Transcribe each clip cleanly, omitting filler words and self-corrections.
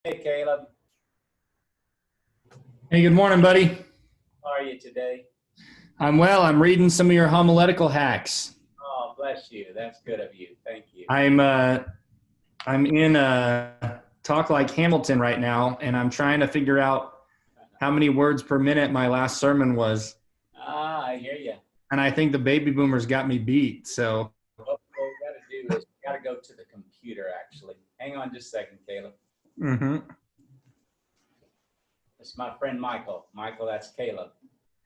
Hey, Caleb. Hey, good morning, buddy. How are you today? I'm well. I'm reading some of your homiletical hacks. Oh, bless you. That's good of you. Thank you. I'm in Talk Like Hamilton right now, and I'm trying to figure out how many words per minute my last sermon was. I hear you. And I think the baby boomers got me beat. So, What we got to do is we got to go to the computer, actually. Hang on just a second, Caleb. hmm It's my friend Michael. Michael, that's Caleb.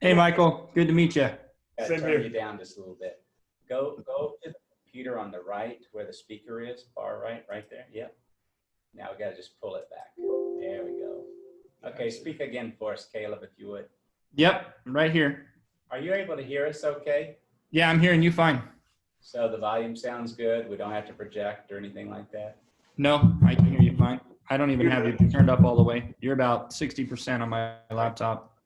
Hey, Michael, good to meet you. Got to turn you down just a little bit. Go to the computer on the right where the speaker is, far right, right there. Yep. Now we got to just pull it back. There we go. Okay, speak again for us, Caleb, if you would. Yep, right here. Are you able to hear us okay? Yeah, I'm hearing you fine. So the volume sounds good. We don't have to project or anything like that. No, I can hear you fine. I don't even have you turned up all the way. You're about 60% on my laptop.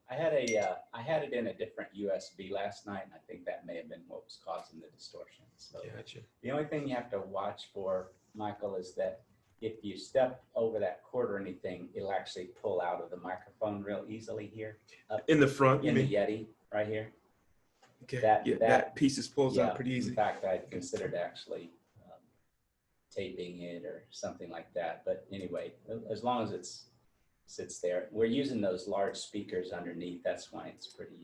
I had it in a different USB last night, and I think that may have been what was causing the distortion. So Gotcha. the only thing you have to watch for, Michael, is that if you step over that cord or anything, it'll actually pull out of the microphone real easily here. Up In the front, in the Yeti, right here. Okay. That that piece is pulls yeah, out pretty easy. In fact, I considered actually taping it or something like that. But anyway, as long as it sits there, we're using those large speakers underneath. That's why it's pretty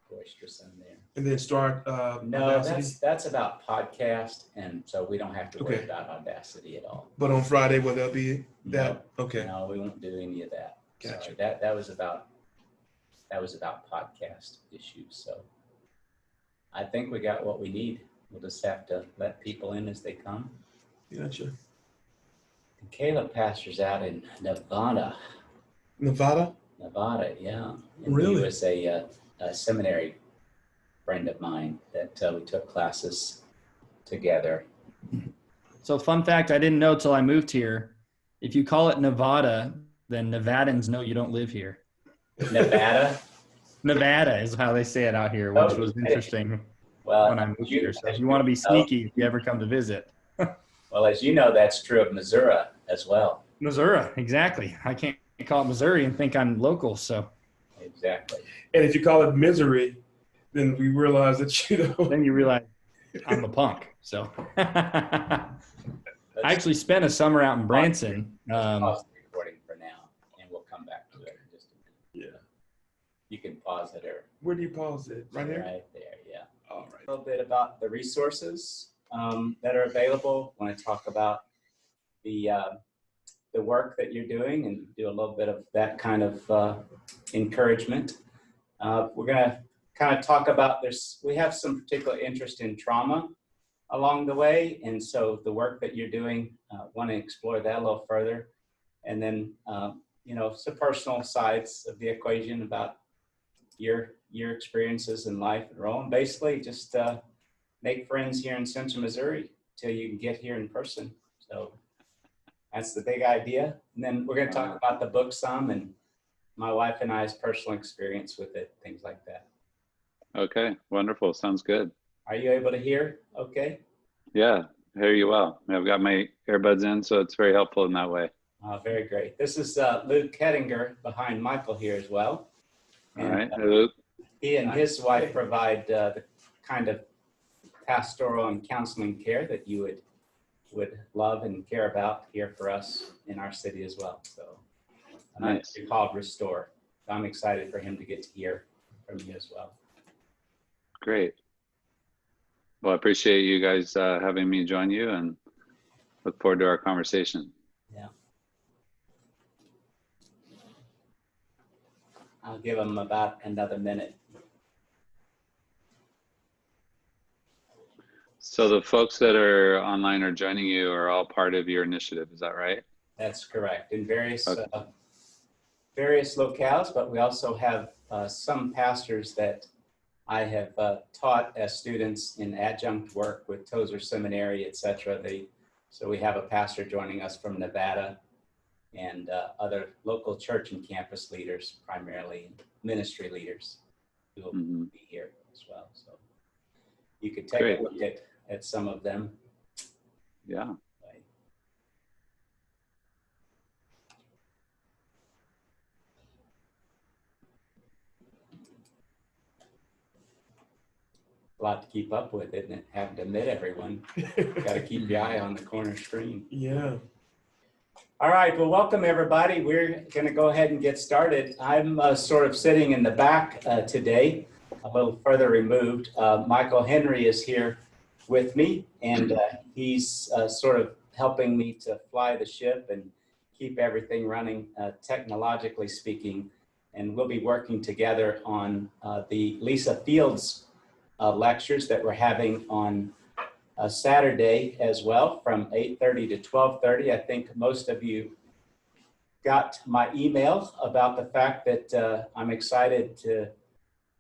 boisterous in there. And then start No, Audacity. that's about podcast, and so we don't have to worry about Audacity at all. But on Friday, will there be that? No, Okay. No, we won't do any of that. Gotcha. Sorry, that was about podcast issues. So I think we got what we need. We'll just have to let people in as they come. Gotcha. And Caleb pastors out in Nevada. Nevada, Yeah. And Really? He was a seminary friend of mine that we took classes together. So, fun fact I didn't know till I moved here. If you call it Nevada, then Nevadans know you don't live here. Nevada? Nevada is how they say it out here, which was interesting when I moved here. So if you want to be sneaky, if you ever come to visit. Well, as you know, that's true of Missouri as well. Missouri, exactly. I can't call it Missouri and think I'm local, so. Exactly. and if you call it misery, then we realize that Then you realize I'm a punk, so. I actually spent a summer out in Branson. Pause the recording for now, and we'll come back to it in just a minute. Yeah. You can pause it or Where do you pause it? Right here. right there, yeah. All right. A little bit about the resources that are available. I want to talk about the work that you're doing and do a little bit of that kind of encouragement. We're going to kind of talk about we have some particular interest in trauma along the way, and so the work that you're doing, want to explore that a little further, and then some personal sides of the equation about your experiences in life and role, and basically just make friends here in Central Missouri till you can get here in person. So that's the big idea. And then we're going to talk about the book some and my wife and I's personal experience with it, things like that. Okay, wonderful. Sounds good. Are you able to hear okay? Yeah, I hear you well. I've got my earbuds in, so it's very helpful in that way. Very great. This is Luke Kettinger behind Michael here as well. All And, right. Hello. he and his wife provide the kind of pastoral and counseling care that you would love and care about here for us in our city as well. So Nice. It's called Restore. So I'm excited for him to get to hear from you as well. Great. Well, I appreciate you guys having me join you and look forward to our conversation. Yeah. I'll give him about another minute. So the folks that are online or joining you are all part of your initiative. Is that right? That's correct. In various Okay. various locales, but we also have some pastors that I have taught as students in adjunct work with Tozer Seminary, etc. So we have a pastor joining us from Nevada and other local church and campus leaders, primarily ministry leaders, who will be here as well. So you could take Great. a look at some of them. Yeah. lot to keep up with, isn't it? Having to admit everyone. Got to keep your eye on the corner screen. Yeah. All right, well, welcome everybody. We're going to go ahead and get started. I'm sort of sitting in the back today, a little further removed. Michael Henry is here with me, and he's sort of helping me to fly the ship and keep everything running, technologically speaking. And we'll be working together on the Lisa Fields lectures that we're having on Saturday as well, from 8:30 to 12:30. I think most of you got my email about the fact that I'm excited to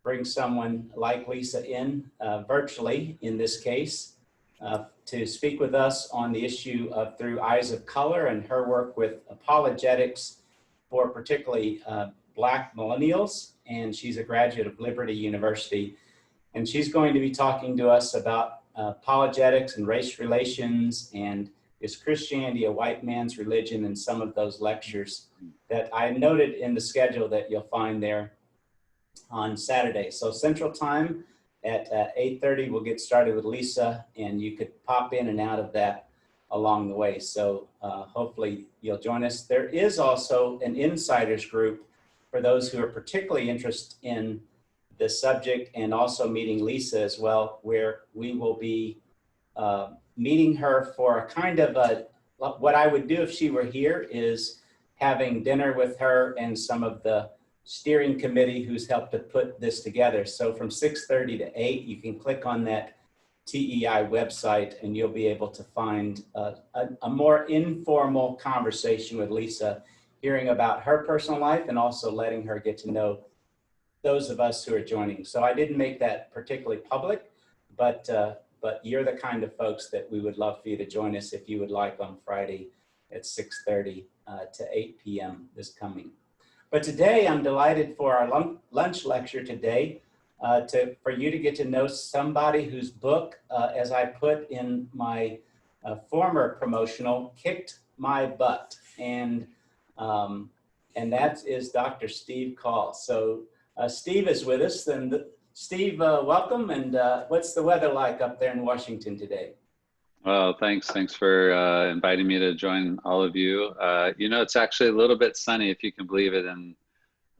bring someone like Lisa in virtually, in this case, to speak with us on the issue of Through Eyes of Color and her work with apologetics for particularly Black millennials. And she's a graduate of Liberty University. And she's going to be talking to us about apologetics and race relations and is Christianity a white man's religion, and some of those lectures that I noted in the schedule that you'll find there on Saturday. So Central Time at 8:30, we'll get started with Lisa, and you could pop in and out of that along the way. So hopefully you'll join us. There is also an insiders group for those who are particularly interested in the subject, and also meeting Lisa as well, where we will be meeting her for a kind of what I would do if she were here is having dinner with her and some of the steering committee who's helped to put this together. So from 6:30 to 8, you can click on that TEI website and you'll be able to find a more informal conversation with Lisa, hearing about her personal life and also letting her get to know those of us who are joining. So I didn't make that particularly public, but you're the kind of folks that we would love for you to join us if you would like on Friday at 6:30 to 8 p.m. this coming. But today I'm delighted for our lunch lecture today for you to get to know somebody whose book, as I put in my former promotional, kicked my butt. And that is Dr. Steve Call. So Steve is with us, and Steve, welcome. And what's the weather like up there in Washington today? Well, thanks for inviting me to join all of you. You know, it's actually a little bit sunny, if you can believe it, in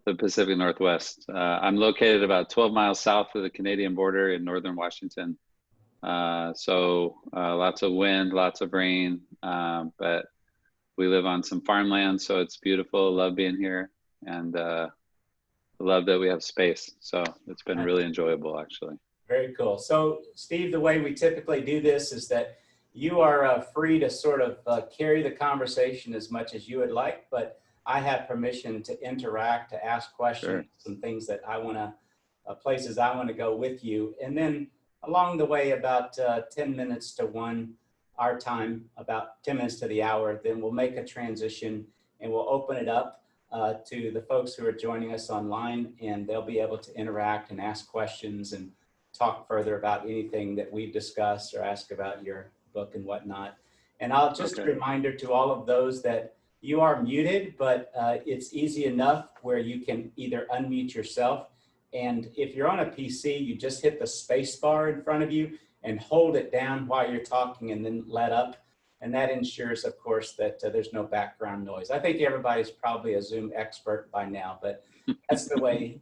the Pacific Northwest. I'm located about 12 miles south of the Canadian border in northern Washington. So lots of wind, lots of rain, but we live on some farmland, so it's beautiful. Love being here, and love that we have space. So it's been really enjoyable, actually. Very cool. So Steve, the way we typically do this is that you are free to sort of carry the conversation as much as you would like, but I have permission to interact, to ask questions, Sure. some things that I want to, places I want to go with you. And then along the way, about 10 minutes to 1, our time, about 10 minutes to the hour, then we'll make a transition and we'll open it up to the folks who are joining us online, and they'll be able to interact and ask questions and talk further about anything that we've discussed or ask about your book and whatnot. And I'll just a reminder to all of those that you are muted, but it's easy enough where you can either unmute yourself, and if you're on a PC, you just hit the space bar in front of you and hold it down while you're talking and then let up. And that ensures, of course, that there's no background noise. I think everybody's probably a Zoom expert by now, but that's the way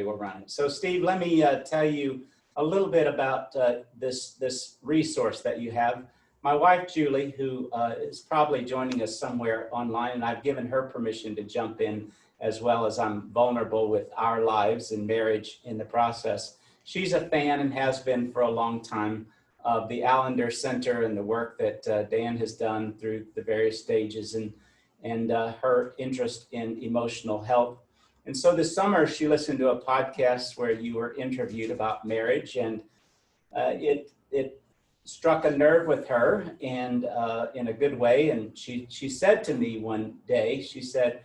we're running. So Steve, let me tell you a little bit about this resource that you have. My wife, Julie, who is probably joining us somewhere online, and I've given her permission to jump in as well, as I'm vulnerable with our lives and marriage in the process. She's a fan and has been for a long time of the Allender Center and the work that Dan has done through the various stages, and her interest in emotional health. And so this summer, she listened to a podcast where you were interviewed about marriage, and it struck a nerve with her, and in a good way. And she said to me one day, she said,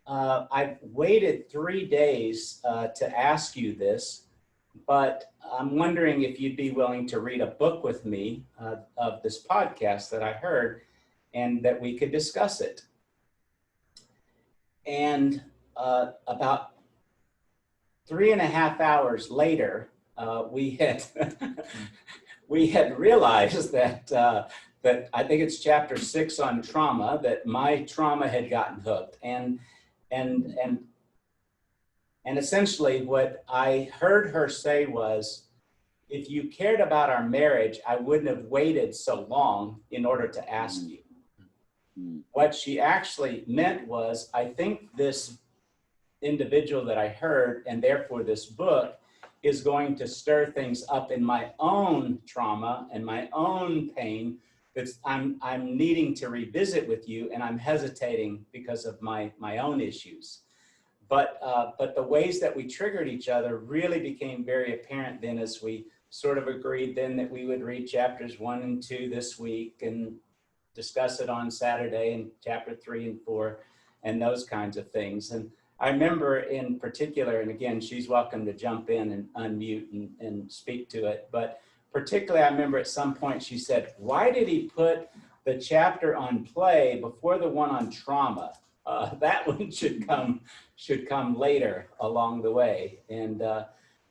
I've waited 3 days to ask you this, but I'm wondering if you'd be willing to read a book with me of this podcast that I heard, and that we could discuss it. And about 3.5 hours later, we had we had realized that that I think it's chapter 6 on trauma, that my trauma had gotten hooked, and and and and essentially what I heard her say was, if you cared about our marriage, I wouldn't have waited so long in order to ask you. What she actually meant was, I think this individual that I heard, and therefore this book, is going to stir things up in my own trauma and my own pain that I'm needing to revisit with you, and I'm hesitating because of my own issues. But the ways that we triggered each other really became very apparent then, as we sort of agreed then that we would read chapters 1 and 2 this week and discuss it on Saturday, and chapter 3 and 4 and those kinds of things. And I remember in particular, and again, she's welcome to jump in and unmute and speak to it, but particularly I remember at some point she said, why did he put the chapter on play before the one on trauma? That one should come later along the way. And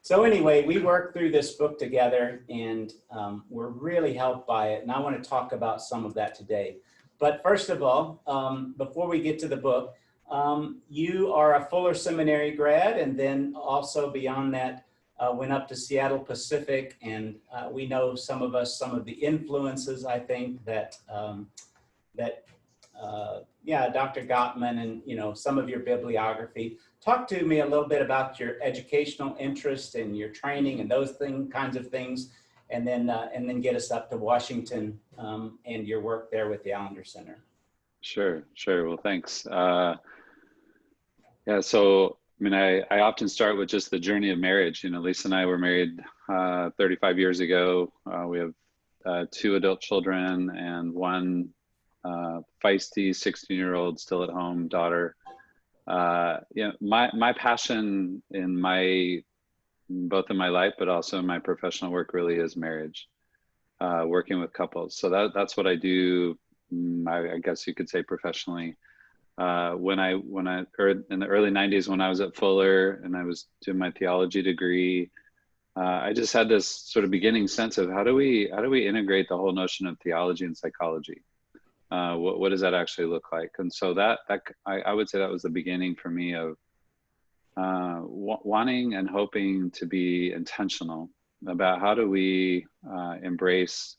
so anyway, we worked through this book together, and we're really helped by it. And I want to talk about some of that today. But first of all, before we get to the book, you are a Fuller Seminary grad, and then also beyond that, went up to Seattle Pacific. And we know some of the influences, I think, that Dr. Gottman and, some of your bibliography. Talk to me a little bit about your educational interest and your training and those kinds of things, and then get us up to Washington and your work there with the Allender Center. Sure. Well, thanks. So, I often start with just the journey of marriage. Lisa and I were married 35 years ago. We have 2 adult children and 1 feisty 16-year-old still at home daughter. My passion in both in my life, but also in my professional work, really is marriage, working with couples. So that's what I do. I guess you could say professionally. When I in the early 90s, when I was at Fuller and I was doing my theology degree, I just had this sort of beginning sense of how do we integrate the whole notion of theology and psychology. What does that actually look like? And so that I would say that was the beginning for me of wanting and hoping to be intentional about how do we embrace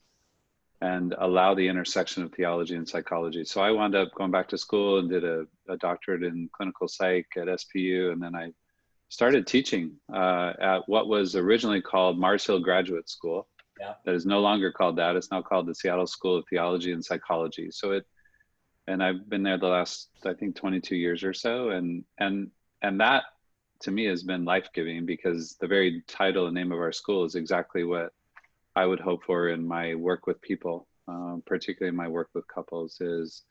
and allow the intersection of theology and psychology. So I wound up going back to school and did a doctorate in clinical psych at SPU, and then I started teaching at what was originally called Mars Hill Graduate School. Yeah. That is no longer called that. It's now called the Seattle School of Theology and Psychology. And I've been there the last, I think, 22 years or so. And that to me has been life-giving, because the very title and name of our school is exactly what I would hope for in my work with people, particularly my work with couples, is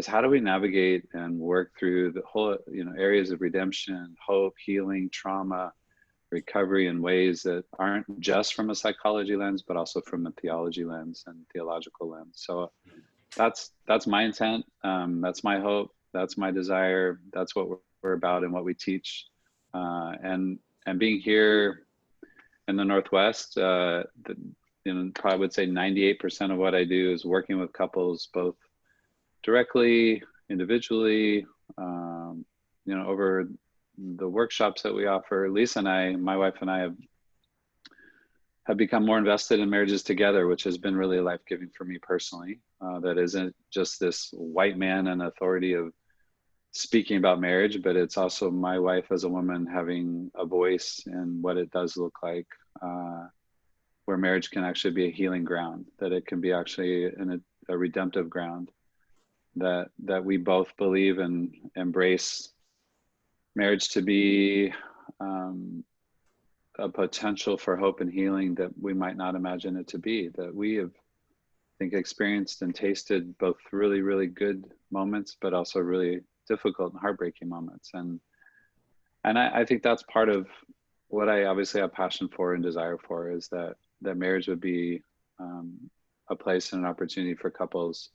how do we navigate and work through the whole, areas of redemption, hope, healing, trauma, recovery in ways that aren't just from a psychology lens, but also from a theology lens and theological lens. So that's my intent. That's my hope. That's my desire. That's what we're about and what we teach. And being here in the Northwest, probably would say 98% of what I do is working with couples, both directly, individually, over the workshops that we offer. Lisa and I, my wife and I, have become more invested in marriages together, which has been really life-giving for me personally. That isn't just this white man and authority of speaking about marriage, but it's also my wife as a woman having a voice in what it does look like, where marriage can actually be a healing ground, that it can be actually a redemptive ground, that we both believe and embrace marriage to be a potential for hope and healing that we might not imagine it to be, that we have, I think, experienced and tasted both really, really good moments, but also really difficult and heartbreaking moments. And I think that's part of what I obviously have passion for and desire for, is that marriage would be a place and an opportunity for couples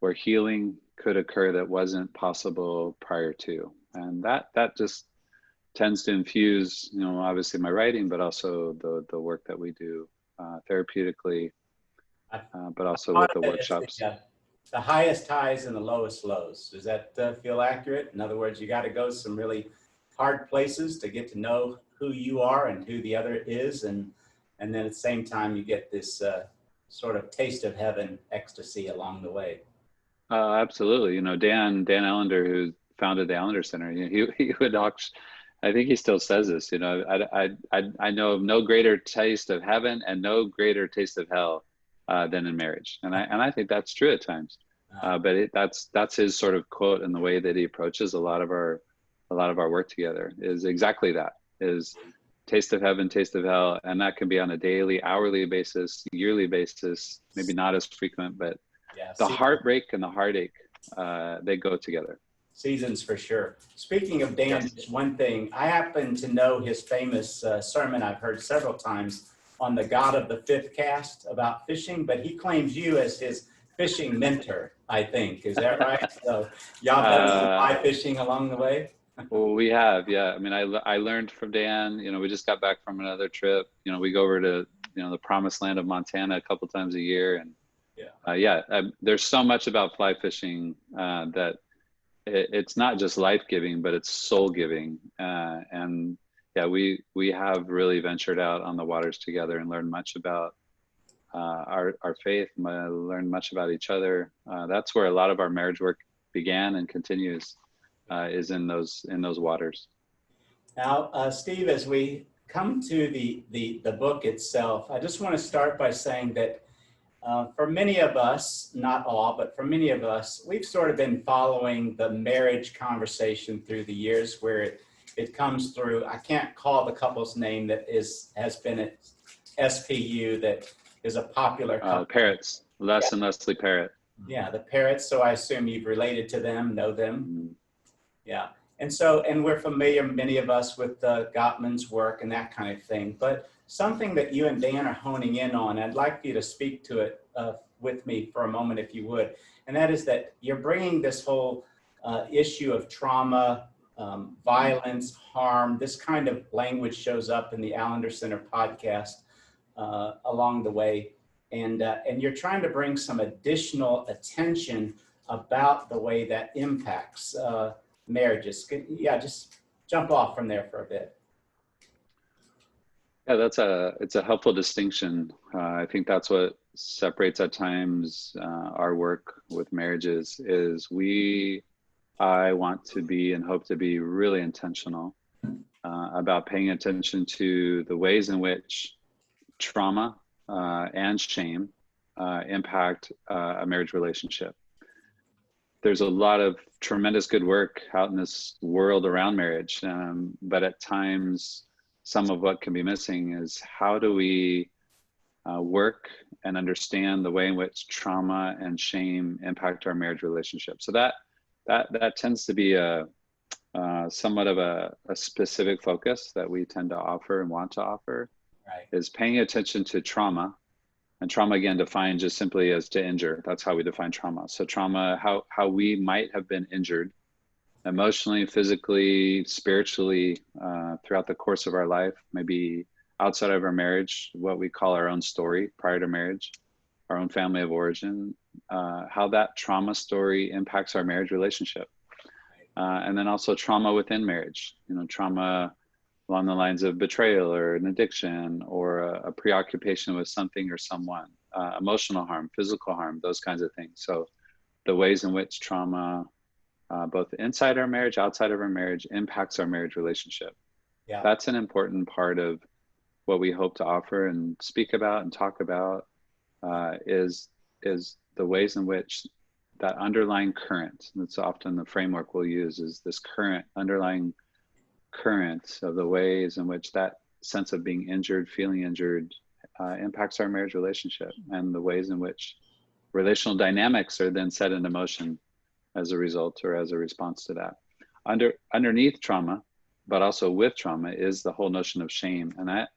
where healing could occur that wasn't possible prior to. And that just tends to infuse, you know, obviously my writing, but also the work that we do therapeutically, but also with the workshops. The highest highs and the lowest lows. Does that feel accurate? In other words, you got to go some really hard places to get to know who you are and who the other is, and then at the same time you get this sort of taste of heaven ecstasy along the way. Absolutely. You know, Dan Allender, who founded the Allender Center, you know, he would I think he still says this, you know, I know of no greater taste of heaven and no greater taste of hell than in marriage. And I think that's true at times. But that's his sort of quote, and the way that he approaches a lot of our work together is exactly that, is taste of heaven, taste of hell. And that can be on a daily, hourly basis, yearly basis, maybe not as frequent, but the heartbreak and the heartache, they go together. Seasons for sure. Speaking of Dan, just one thing, I happen to know his famous sermon I've heard several times on the God of the Fifth Cast about fishing, but he claims you as his fishing mentor, I think. Is that right? So y'all done some fly fishing along the way? Well, we have, yeah. I mean, I learned from Dan. You know, we just got back from another trip. You know, we go over to, you know, the promised land of Montana a couple times a year. And there's so much about fly fishing that it's not just life-giving, but it's soul-giving. And yeah, we have really ventured out on the waters together and learned much about our faith, learned much about each other. That's where a lot of our marriage work began and continues, is in those waters. Now, Steve, as we come to the book itself, I just want to start by saying that for many of us, not all, but for many of us, we've sort of been following the marriage conversation through the years, where it comes through. I can't call the couple's name that has been at SPU, that is a popular couple. Parrots, Les and Leslie Parrott. Yeah, the Parrots. So I assume you've related to them, know them. Mm-hmm. Yeah. And we're familiar, many of us, with Gottman's work and that kind of thing. But something that you and Dan are honing in on, I'd like you to speak to it with me for a moment, if you would. And that is that you're bringing this whole issue of trauma, violence, harm. This kind of language shows up in the Allender Center podcast along the way. And you're trying to bring some additional attention about the way that impacts marriages. Just jump off from there for a bit. Yeah, it's a helpful distinction. I think that's what separates at times our work with marriages is I want to be and hope to be really intentional about paying attention to the ways in which trauma and shame impact a marriage relationship. There's a lot of tremendous good work out in this world around marriage, but at times some of what can be missing is how do we work and understand the way in which trauma and shame impact our marriage relationship. So that tends to be a somewhat of a specific focus that we tend to offer and want to offer, right, is paying attention to trauma. And trauma, again, defined just simply as to injure. That's how we define trauma. So trauma, how we might have been injured emotionally, physically, spiritually, throughout the course of our life, maybe outside of our marriage, what we call our own story prior to marriage, our own family of origin, how that trauma story impacts our marriage relationship. And then also trauma within marriage, trauma along the lines of betrayal or an addiction or a preoccupation with something or someone, emotional harm, physical harm, those kinds of things. So the ways in which trauma, both inside our marriage, outside of our marriage, impacts our marriage relationship. Yeah. That's an important part of what we hope to offer and speak about and talk about, is the ways in which that underlying current, that's often the framework we'll use, is this underlying current of the ways in which that sense of being injured, feeling injured, impacts our marriage relationship, and the ways in which relational dynamics are then set into motion as a result or as a response to that. Underneath trauma, but also with trauma, is the whole notion of shame. And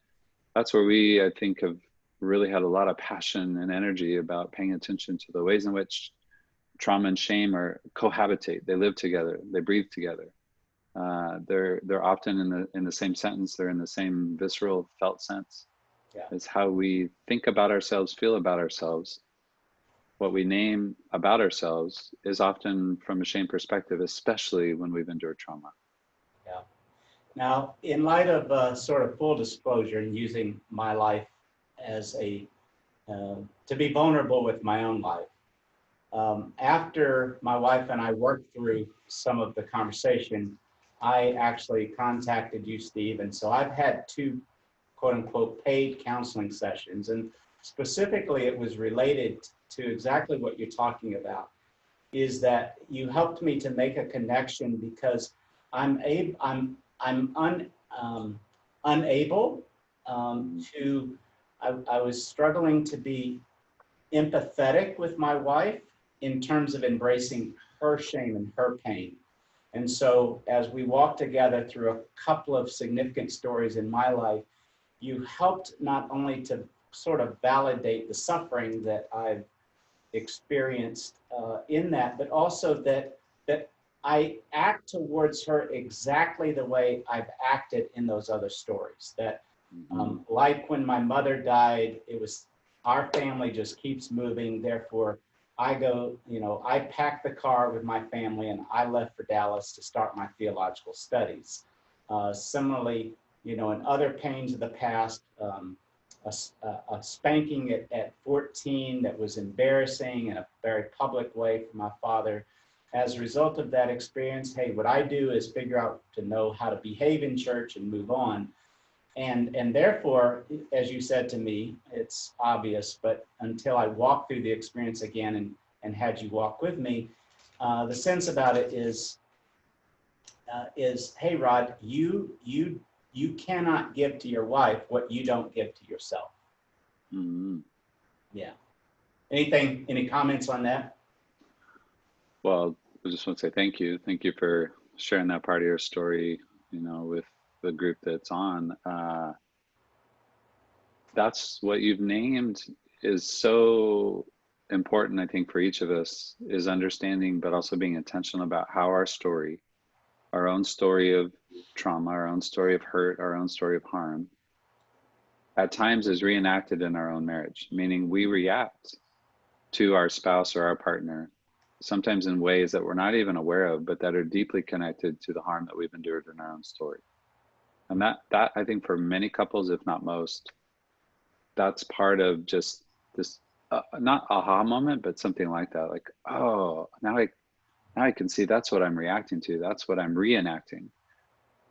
that's where we, I think, have really had a lot of passion and energy about paying attention to the ways in which trauma and shame cohabitate. They live together, they breathe together. They're often in the same sentence. They're in the same visceral felt sense. Yeah. It's how we think about ourselves, feel about ourselves. What we name about ourselves is often from a shame perspective, especially when we've endured trauma. Yeah. Now, in light of sort of full disclosure and using my life as to be vulnerable with my own life, after my wife and I worked through some of the conversation, I actually contacted you, Steve, and so I've had 2 quote unquote paid counseling sessions, and specifically it was related to exactly what you're talking about, is that you helped me to make a connection because I'm unable to, I was struggling to be empathetic with my wife in terms of embracing her shame and her pain. And so as we walked together through a couple of significant stories in my life, you helped not only to sort of validate the suffering that I've experienced in that, but also that I act towards her exactly the way I've acted in those other stories. That like when my mother died, it was our family just keeps moving. Therefore, I go, I packed the car with my family and I left for Dallas to start my theological studies. Similarly, in other pains of the past, a spanking at 14 that was embarrassing in a very public way for my father. As a result of that experience, hey, what I do is figure out to know how to behave in church and move on. And therefore, as you said to me, it's obvious, but until I walk through the experience again and had you walk with me, the sense about it is, hey, Rod, you cannot give to your wife what you don't give to yourself. Mm-hmm. Yeah. Any comments on that? Well, I just want to say thank you. Thank you for sharing that part of your story, with the group that's on. That's what you've named is so important, I think, for each of us, is understanding, but also being intentional about how our story, our own story of trauma, our own story of hurt, our own story of harm, at times is reenacted in our own marriage, meaning we react to our spouse or our partner, sometimes in ways that we're not even aware of, but that are deeply connected to the harm that we've endured in our own story. And that I think for many couples, if not most, that's part of just this, not aha moment, but something like that. Like, oh, now I can see that's what I'm reacting to. That's what I'm reenacting.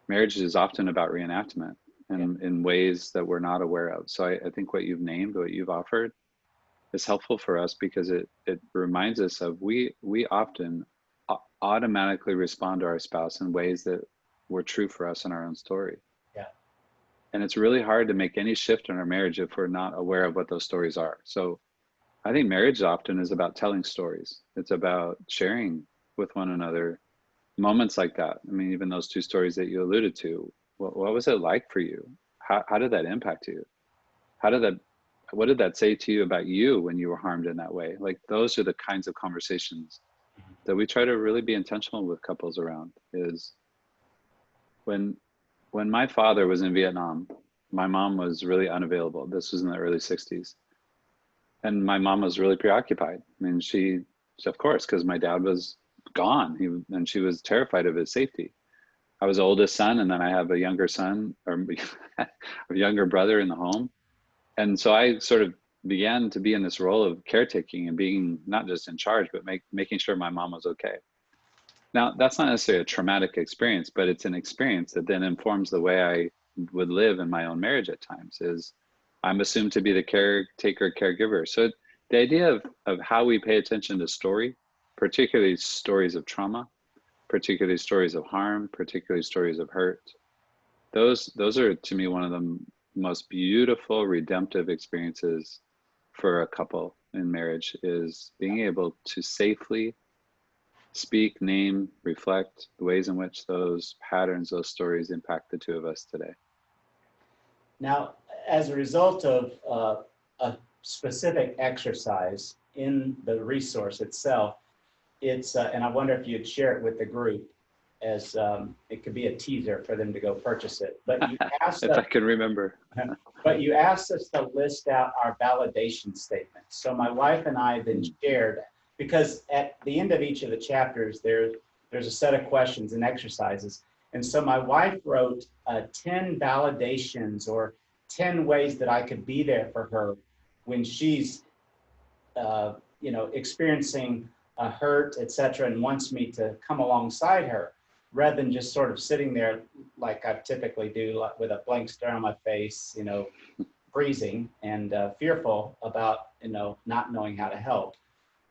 Marriage is often about reenactment and in ways that we're not aware of. So I think what you've named, what you've offered, is helpful for us because it reminds us of we often automatically respond to our spouse in ways that were true for us in our own story. Yeah. And it's really hard to make any shift in our marriage if we're not aware of what those stories are. So I think marriage often is about telling stories. It's about sharing with one another moments like that. I mean, even those 2 stories that you alluded to, what was it like for you? How did that impact you? What did that say to you about you when you were harmed in that way? Like, those are the kinds of conversations that we try to really be intentional with couples around. Is when my father was in Vietnam, my mom was really unavailable. This was in the early 60s. And my mom was really preoccupied. I mean, she of course, because my dad was gone, and she was terrified of his safety. I was the oldest son, and then I have a younger son, or a younger brother in the home. And so I sort of began to be in this role of caretaking and being not just in charge, but making sure my mom was okay. Now, that's not necessarily a traumatic experience, but it's an experience that then informs the way I would live in my own marriage at times. Is I'm assumed to be the caretaker, caregiver. So the idea of how we pay attention to story, particularly stories of trauma, particularly stories of harm, particularly stories of hurt, those are, to me, one of the most beautiful redemptive experiences for a couple in marriage, is being able to safely speak, name, reflect the ways in which those patterns, those stories impact the 2 of us today. Now, as a result of a specific exercise in the resource itself, it's, and I wonder if you'd share it with the group, it could be a teaser for them to go purchase it. But you asked If I can remember. but you asked us to list out our validation statements. So my wife and I then shared, because at the end of each of the chapters, there's a set of questions and exercises. And so my wife wrote 10 validations or 10 ways that I could be there for her when she's, experiencing a hurt, et cetera, and wants me to come alongside her, rather than just sort of sitting there like I typically do, like with a blank stare on my face, freezing and fearful about, not knowing how to help.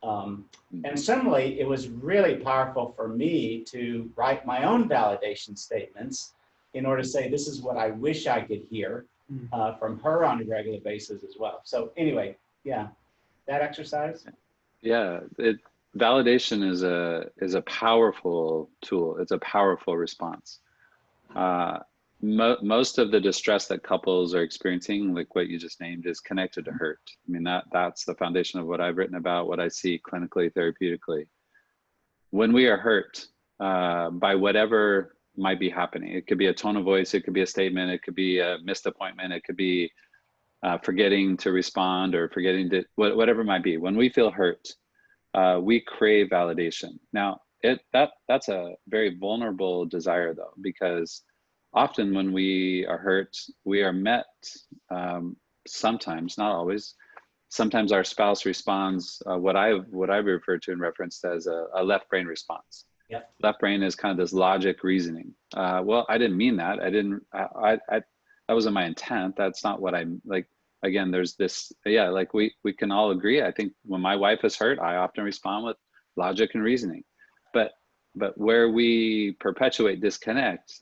And similarly, it was really powerful for me to write my own validation statements in order to say, this is what I wish I could hear from her on a regular basis as well. So anyway, yeah, that exercise. Yeah, validation is a powerful tool. It's a powerful response. Most of the distress that couples are experiencing, like what you just named, is connected to hurt. I mean, that's the foundation of what I've written about, what I see clinically, therapeutically. When we are hurt by whatever might be happening, it could be a tone of voice, it could be a statement, it could be a missed appointment, it could be forgetting to respond or forgetting to, whatever it might be. When we feel hurt, we crave validation. Now, that's a very vulnerable desire, though, because often when we are hurt, we are met, sometimes, not always, sometimes our spouse responds what I've referred to and referenced as a left brain response. Yep. Left brain is kind of this logic reasoning. Well, I didn't mean that. That wasn't my intent. That's not what I'm like. Again, there's this, like we can all agree. I think when my wife is hurt, I often respond with logic and reasoning. But where we perpetuate disconnect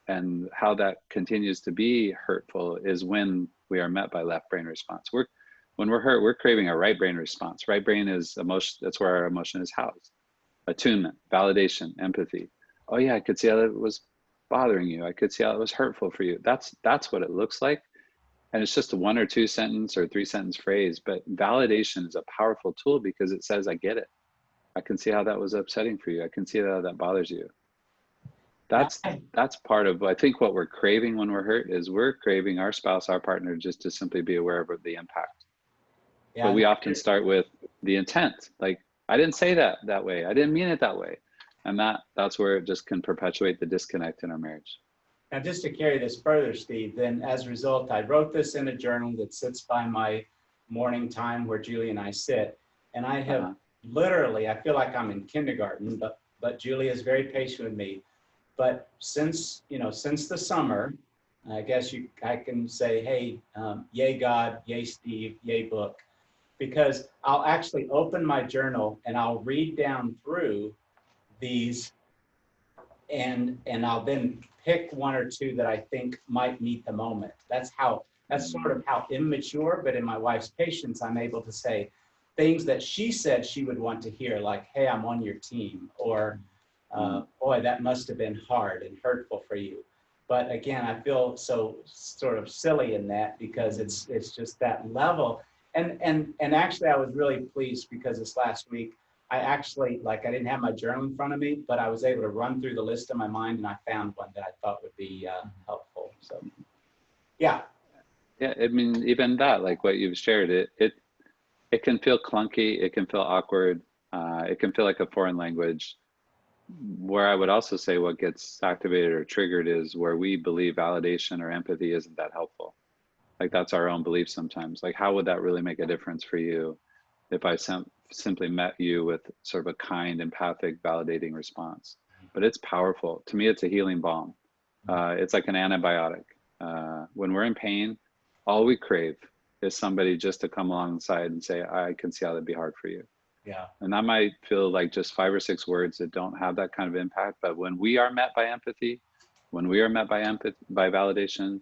and how that continues to be hurtful is when we are met by left brain response. When we're hurt, we're craving a right brain response. Right brain is emotion. That's where our emotion is housed. Attunement, validation, empathy. Oh yeah, I could see how that was bothering you. I could see how it was hurtful for you. That's what it looks like. And it's just a 1 or 2 sentence or 3 sentence phrase, but validation is a powerful tool because it says, I get it. I can see how that was upsetting for you. I can see how that bothers you. That's part of, I think, what we're craving when we're hurt is we're craving our spouse, our partner, just to simply be aware of the impact. Yeah, but we often start with the intent. Like, I didn't say that way. I didn't mean it that way. And that's where it just can perpetuate the disconnect in our marriage. Now, just to carry this further, Steve, then as a result, I wrote this in a journal that sits by my morning time where Julie and I sit. And I have literally, I feel like I'm in kindergarten, but Julie is very patient with me. But since the summer, I guess I can say, hey, yay God, yay Steve, yay book, because I'll actually open my journal and I'll read down through these and I'll then pick 1 or 2 that I think might meet the moment. That's sort of how immature, but in my wife's patience, I'm able to say things that she said she would want to hear, like, hey, I'm on your team, or boy, that must have been hard and hurtful for you. But again, I feel so sort of silly in that because it's just that level. And actually, I was really pleased because this last week, I actually, I didn't have my journal in front of me, but I was able to run through the list in my mind and I found one that I thought would be helpful. So, yeah. Yeah, I mean, even that, like what you've shared, it can feel clunky, it can feel awkward, it can feel like a foreign language. Where I would also say what gets activated or triggered is where we believe validation or empathy isn't that helpful. Like that's our own belief sometimes. Like, how would that really make a difference for you if I simply met you with sort of a kind, empathic, validating response? But it's powerful. To me, it's a healing balm. It's like an antibiotic. When we're in pain, all we crave is somebody just to come alongside and say, I can see how that'd be hard for you. Yeah. And that might feel like just 5 or 6 words that don't have that kind of impact. But when we are met by empathy, when we are met by validation,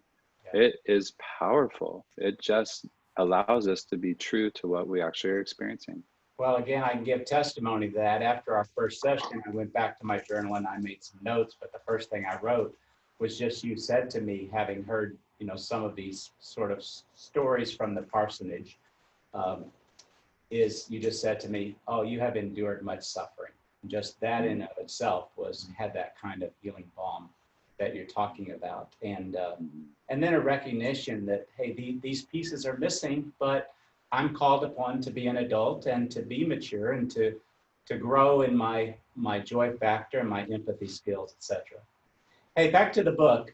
it is powerful. It just allows us to be true to what we actually are experiencing. Well, again, I can give testimony to that. After our first session, I went back to my journal and I made some notes, but the first thing I wrote was just, you said to me, having heard, some of these sort of stories from the parsonage, is you just said to me, oh, you have endured much suffering. Just that in of itself had that kind of healing balm that you're talking about. And then a recognition that, hey, these pieces are missing, but I'm called upon to be an adult and to be mature and to grow in my joy factor and my empathy skills, etc. Hey, back to the book.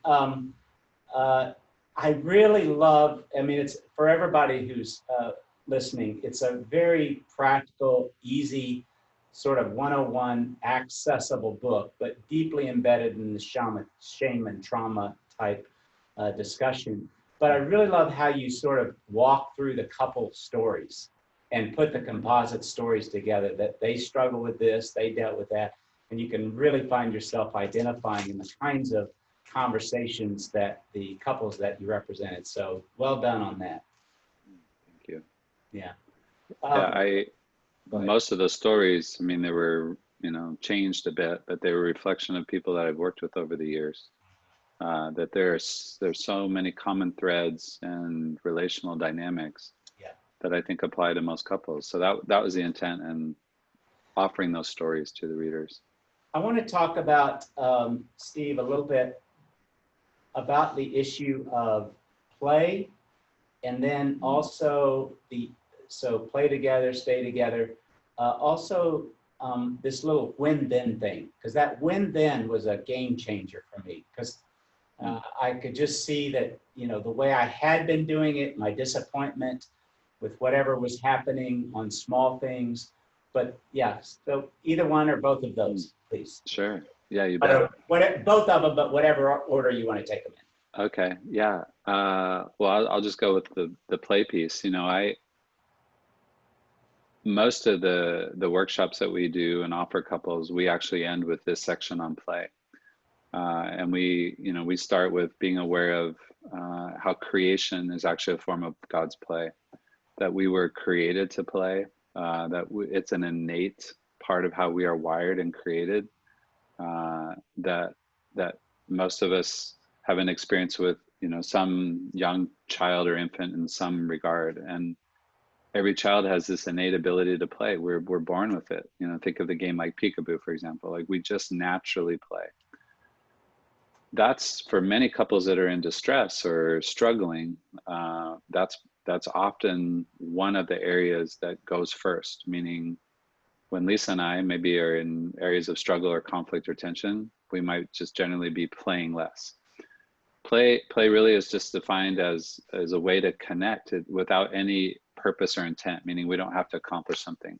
I really love, I mean, it's for everybody who's listening, it's a very practical, easy, sort of 101 accessible book, but deeply embedded in the shame and trauma type discussion. But I really love how you sort of walk through the couple stories and put the composite stories together, that they struggle with this, they dealt with that, and you can really find yourself identifying in the kinds of conversations that the couples that you represented. So well done on that. Thank you. Yeah. Most of the stories, I mean, they were, changed a bit, but they were a reflection of people that I've worked with over the years. That there's so many common threads and relational dynamics that I think apply to most couples. So that was the intent in offering those stories to the readers. I want to talk about, Steve, a little bit about the issue of play, and then also so play together, stay together. Also, this little when-then thing, because that when-then was a game changer for me, because I could just see that, the way I had been doing it, my disappointment with whatever was happening on small things. But yeah, so either one or both of those, please. Sure. Yeah, you bet. Both of them, but whatever order you want to take them in. Okay. Yeah. Well, I'll just go with the play piece. Most of the workshops that we do and offer couples, we actually end with this section on play. And we start with being aware of how creation is actually a form of God's play, that we were created to play, it's an innate part of how we are wired and created, that most of us have an experience with, some young child or infant in some regard. And every child has this innate ability to play. We're born with it. Think of the game like peekaboo, for example. Like, we just naturally play. That's for many couples that are in distress or struggling. That's often one of the areas that goes first, meaning when Lisa and I maybe are in areas of struggle or conflict or tension, we might just generally be playing less. Play really is just defined as a way to connect without any purpose or intent, meaning we don't have to accomplish something.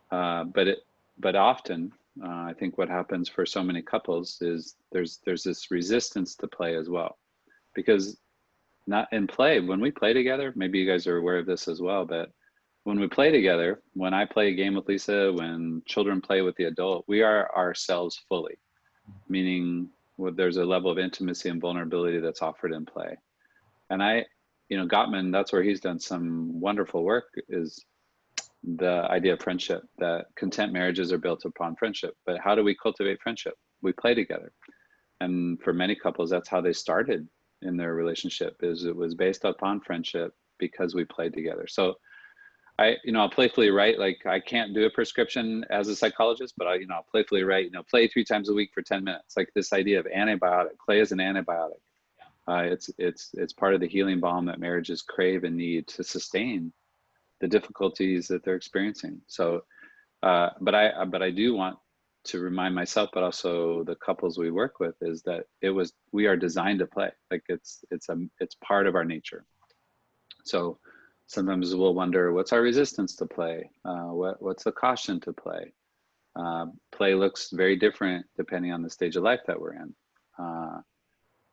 But often, I think what happens for so many couples is there's this resistance to play as well, because not in play, when we play together, maybe you guys are aware of this as well, but when we play together, when I play a game with Lisa, when children play with the adult, we are ourselves fully, meaning there's a level of intimacy and vulnerability that's offered in play. And Gottman, that's where he's done some wonderful work, is the idea of friendship, that content marriages are built upon friendship. But how do we cultivate friendship? We play together. And for many couples, that's how they started in their relationship, is it was based upon friendship because we played together. So I'll playfully write, like, I can't do a prescription as a psychologist, but I'll playfully write, play 3 times a week for 10 minutes. Like this idea of antibiotic, play is an antibiotic. It's part of the healing balm that marriages crave and need to sustain the difficulties that they're experiencing. So, but I do want to remind myself, but also the couples we work with, is that we are designed to play. Like it's part of our nature. So sometimes we'll wonder, what's our resistance to play? What's the caution to play? Play looks very different depending on the stage of life that we're in.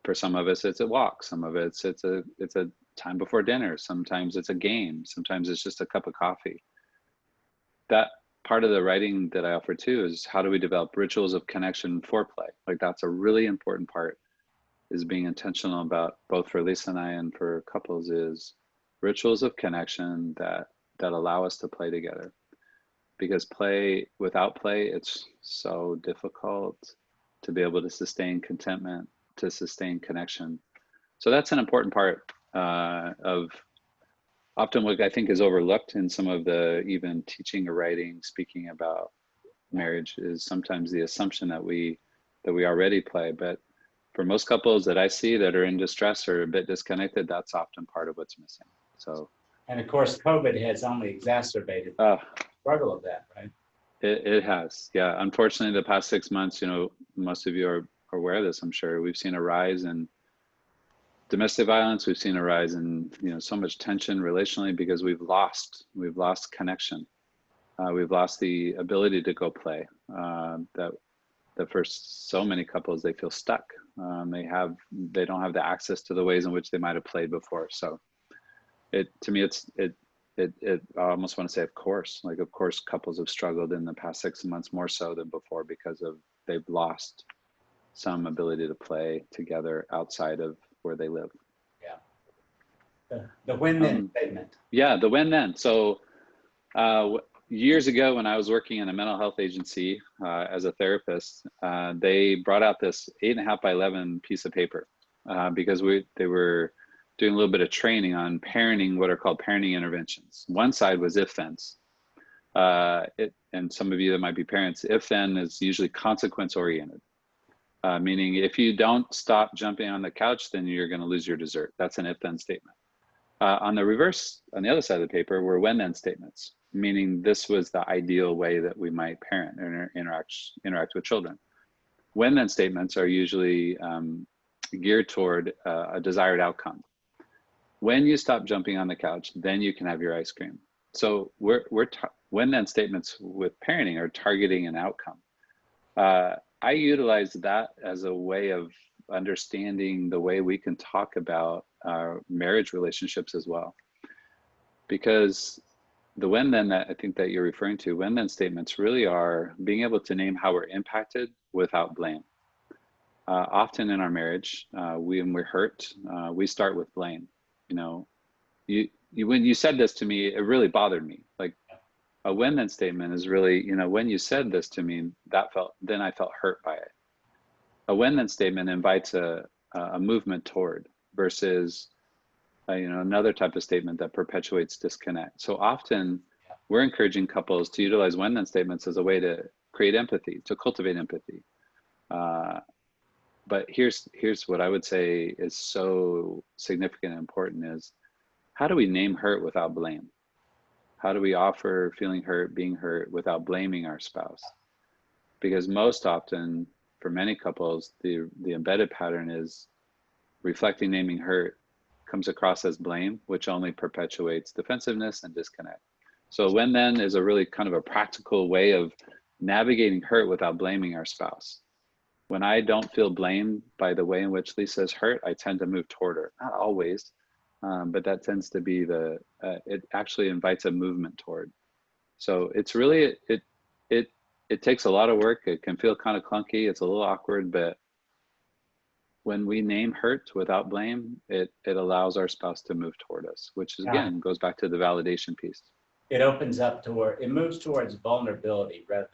For some of us, it's a walk. Some of it's a time before dinner. Sometimes it's a game. Sometimes it's just a cup of coffee. That part of the writing that I offer too is, how do we develop rituals of connection for play? Like, that's a really important part, is being intentional about, both for Lisa and I and for couples, is rituals of connection that allow us to play together. Because without play, it's so difficult to be able to sustain contentment, to sustain connection. So that's an important part of often what I think is overlooked in some of the even teaching or writing, speaking about marriage is sometimes the assumption that we already play. But for most couples that I see that are in distress or a bit disconnected, that's often part of what's missing. So, and of course, COVID has only exacerbated the struggle of that, right? It has, yeah. Unfortunately, the past 6 months, you know, most of you are aware of this, I'm sure. We've seen a rise in domestic violence. We've seen a rise in, you know, so much tension relationally because we've lost connection. We've lost the ability to go play. That for so many couples, they feel stuck. They don't have the access to the ways in which they might have played before. So, to me, I almost want to say, of course, couples have struggled in the past 6 months more so than before because they've lost some ability to play together outside of where they live. Yeah. The when-then statement. Yeah, the when-then. So years ago, when I was working in a mental health agency as a therapist, they brought out this 8.5 by 11 piece of paper because they were doing a little bit of training on parenting, what are called parenting interventions. One side was if-thens. And some of you that might be parents, if-then is usually consequence-oriented. Meaning if you don't stop jumping on the couch, then you're going to lose your dessert. That's an if-then statement. On the reverse, on the other side of the paper, were when-then statements, meaning this was the ideal way that we might parent and interact with children. When-then statements are usually geared toward a desired outcome. When you stop jumping on the couch, then you can have your ice cream. So when-then statements with parenting are targeting an outcome. I utilize that as a way of understanding the way we can talk about our marriage relationships as well. Because the when-then that I think that you're referring to, when-then statements really are being able to name how we're impacted without blame. Often in our marriage, when we're hurt, we start with blame. You know, when you said this to me, it really bothered me. Like, a when-then statement is really, you know, when you said this to me, then I felt hurt by it. A when-then statement invites a movement toward versus, you know, another type of statement that perpetuates disconnect. So often we're encouraging couples to utilize when-then statements as a way to create empathy, to cultivate empathy. But here's what I would say is so significant and important is, how do we name hurt without blame? How do we offer feeling hurt, being hurt without blaming our spouse? Because most often, for many couples, the embedded pattern is reflecting naming hurt comes across as blame, which only perpetuates defensiveness and disconnect. So when-then is a really kind of a practical way of navigating hurt without blaming our spouse. When I don't feel blamed by the way in which Lisa is hurt, I tend to move toward her. Not always. But that tends to be it actually invites a movement toward. So it's really, it takes a lot of work. It can feel kind of clunky. It's a little awkward, but when we name hurt without blame, it allows our spouse to move toward us, which is, again, goes back to the validation piece. It opens up it moves towards vulnerability rather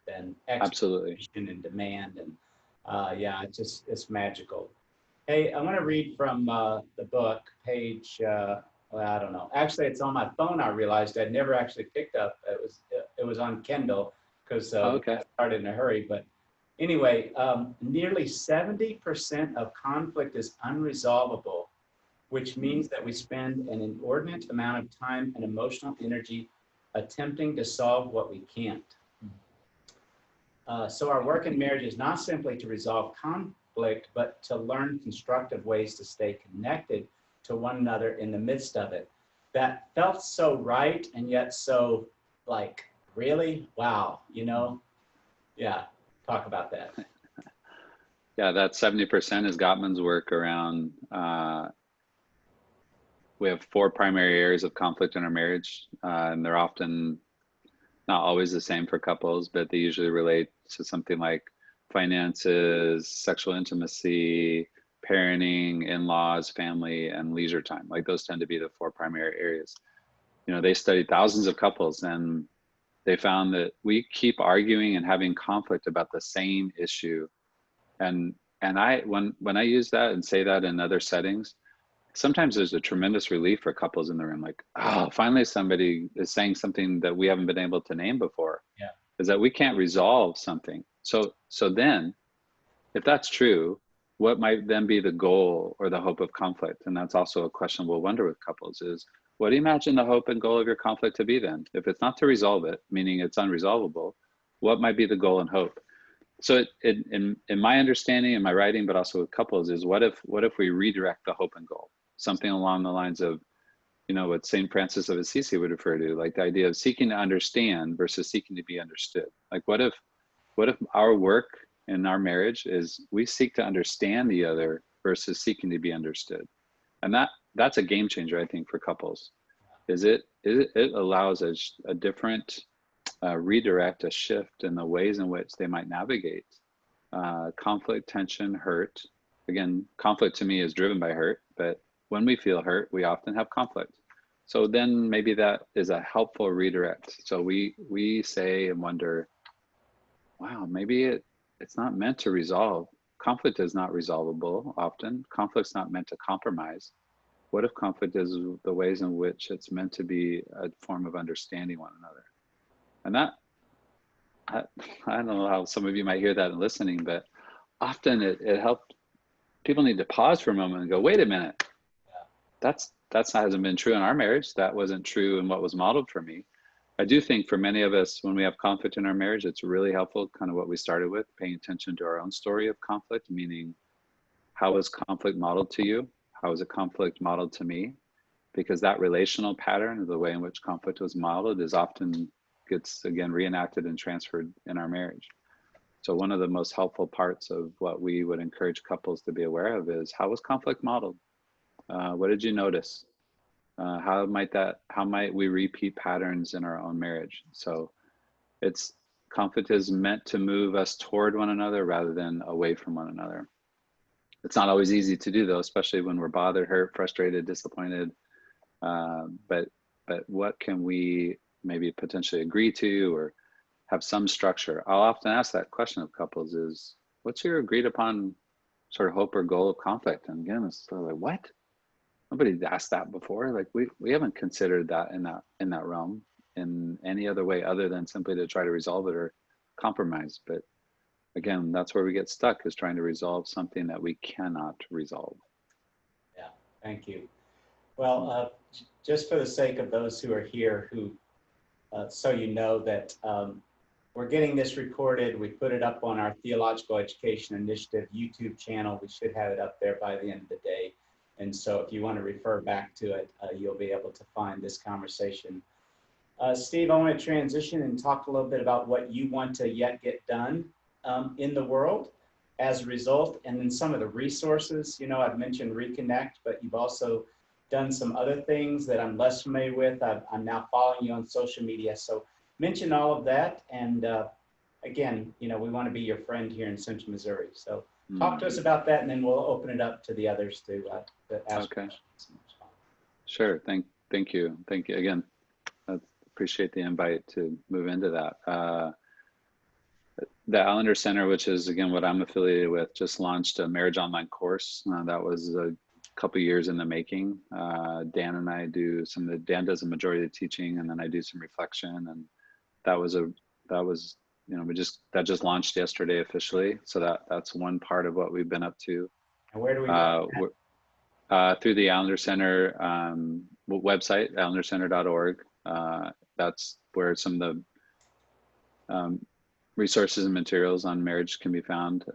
than expectation and demand. And it's magical. Hey, I want to read from the book, page, I don't know. Actually, it's on my phone. I realized I'd never actually picked up. It was on Kindle because I started in a hurry. But anyway, nearly 70% of conflict is unresolvable, which means that we spend an inordinate amount of time and emotional energy attempting to solve what we can't. So our work in marriage is not simply to resolve conflict, but to learn constructive ways to stay connected to one another in the midst of it. That felt so right, and yet so like, really? Wow, you know? Yeah, talk about that. Yeah, that 70% is Gottman's work around, we have 4 primary areas of conflict in our marriage, and they're often not always the same for couples, but they usually relate to something like finances, sexual intimacy, parenting, in-laws, family, and leisure time. Like, those tend to be the 4 primary areas. You know, they studied thousands of couples, and they found that we keep arguing and having conflict about the same issue. And when I use that and say that in other settings, sometimes there's a tremendous relief for couples in the room. Like, oh, finally somebody is saying something that we haven't been able to name before. Yeah. is that we can't resolve something. So then, if that's true, what might then be the goal or the hope of conflict? And that's also a question we'll wonder with couples is, what do you imagine the hope and goal of your conflict to be then? If it's not to resolve it, meaning it's unresolvable, what might be the goal and hope? So in my understanding, in my writing, but also with couples, is what if we redirect the hope and goal? Something along the lines of, you know, what St. Francis of Assisi would refer to, like the idea of seeking to understand versus seeking to be understood. Like what if our work in our marriage is we seek to understand the other versus seeking to be understood? And that's a game changer, I think, for couples. It allows a different redirect, a shift in the ways in which they might navigate conflict, tension, hurt. Again, conflict to me is driven by hurt, but when we feel hurt, we often have conflict. So then maybe that is a helpful redirect. So we say and wonder, wow, maybe it's not meant to resolve. Conflict is not resolvable often. Conflict's not meant to compromise. What if conflict is the ways in which it's meant to be a form of understanding one another? And that, I don't know how some of you might hear that in listening, but often it helped. People need to pause for a moment and go, wait a minute, that hasn't been true in our marriage. That wasn't true in what was modeled for me. I do think for many of us, when we have conflict in our marriage, it's really helpful, kind of what we started with, paying attention to our own story of conflict, meaning how was conflict modeled to you? How was a conflict modeled to me? Because that relational pattern of the way in which conflict was modeled is often gets, again, reenacted and transferred in our marriage. So one of the most helpful parts of what we would encourage couples to be aware of is, how was conflict modeled? What did you notice? How might we repeat patterns in our own marriage? So conflict is meant to move us toward one another rather than away from one another. It's not always easy to do though, especially when we're bothered, hurt, frustrated, disappointed. But what can we maybe potentially agree to or have some structure? I'll often ask that question of couples is, what's your agreed upon sort of hope or goal of conflict? And again, it's sort of like, what? Nobody's asked that before. Like we haven't considered that in that realm in any other way other than simply to try to resolve it or compromise. But again, that's where we get stuck, is trying to resolve something that we cannot resolve. Yeah, thank you. Well, just for the sake of those who are here, who so you know that we're getting this recorded. We put it up on our Theological Education Initiative YouTube channel. We should have it up there by the end of the day. And so if you want to refer back to it, you'll be able to find this conversation. Steve, I want to transition and talk a little bit about what you want to yet get done in the world as a result, and then some of the resources. You know, I've mentioned Reconnect, but you've also done some other things that I'm less familiar with. I'm now following you on social media. So mention all of that. And again, you know, we want to be your friend here in Central Missouri. So talk to us about that, and then we'll open it up to the others to ask questions. Sure. Thank you again. I appreciate the invite to move into that. The Allender Center, which is again what I'm affiliated with, just launched a marriage online course. That was a couple years in the making. Dan and I Dan does a majority of the teaching, and then I do some reflection. And that was you know, that just launched yesterday officially. So that's one part of what we've been up to. And where do we go? Through the Allender Center website, allendercenter.org. That's where some of the resources and materials on marriage can be found.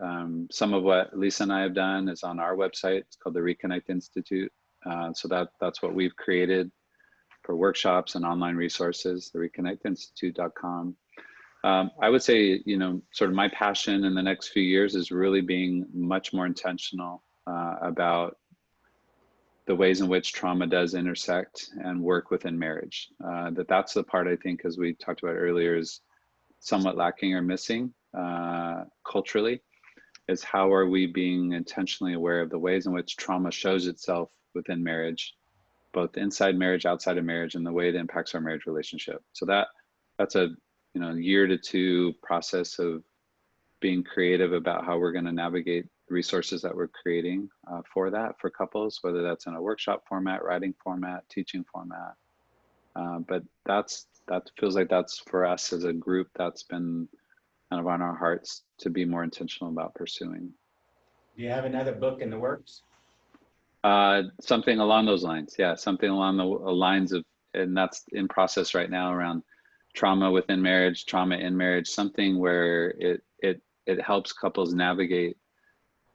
Some of what Lisa and I have done is on our website. It's called the Reconnect Institute. So that's what we've created for workshops and online resources, the reconnectinstitute.com. I would say, you know, sort of my passion in the next few years is really being much more intentional about the ways in which trauma does intersect and work within marriage. That's the part I think, as we talked about earlier, is somewhat lacking or missing culturally, is how are we being intentionally aware of the ways in which trauma shows itself within marriage, both inside marriage, outside of marriage, and the way it impacts our marriage relationship. So that's a year to two process of being creative about how we're going to navigate the resources that we're creating for couples, whether that's in a workshop format, writing format, teaching format. But that's that feels like that's for us as a group, that's been kind of on our hearts to be more intentional about pursuing. Do you have another book in the works? Something along those lines. Yeah, something along the lines of, and that's in process right now around trauma within marriage, trauma in marriage, something where it helps couples navigate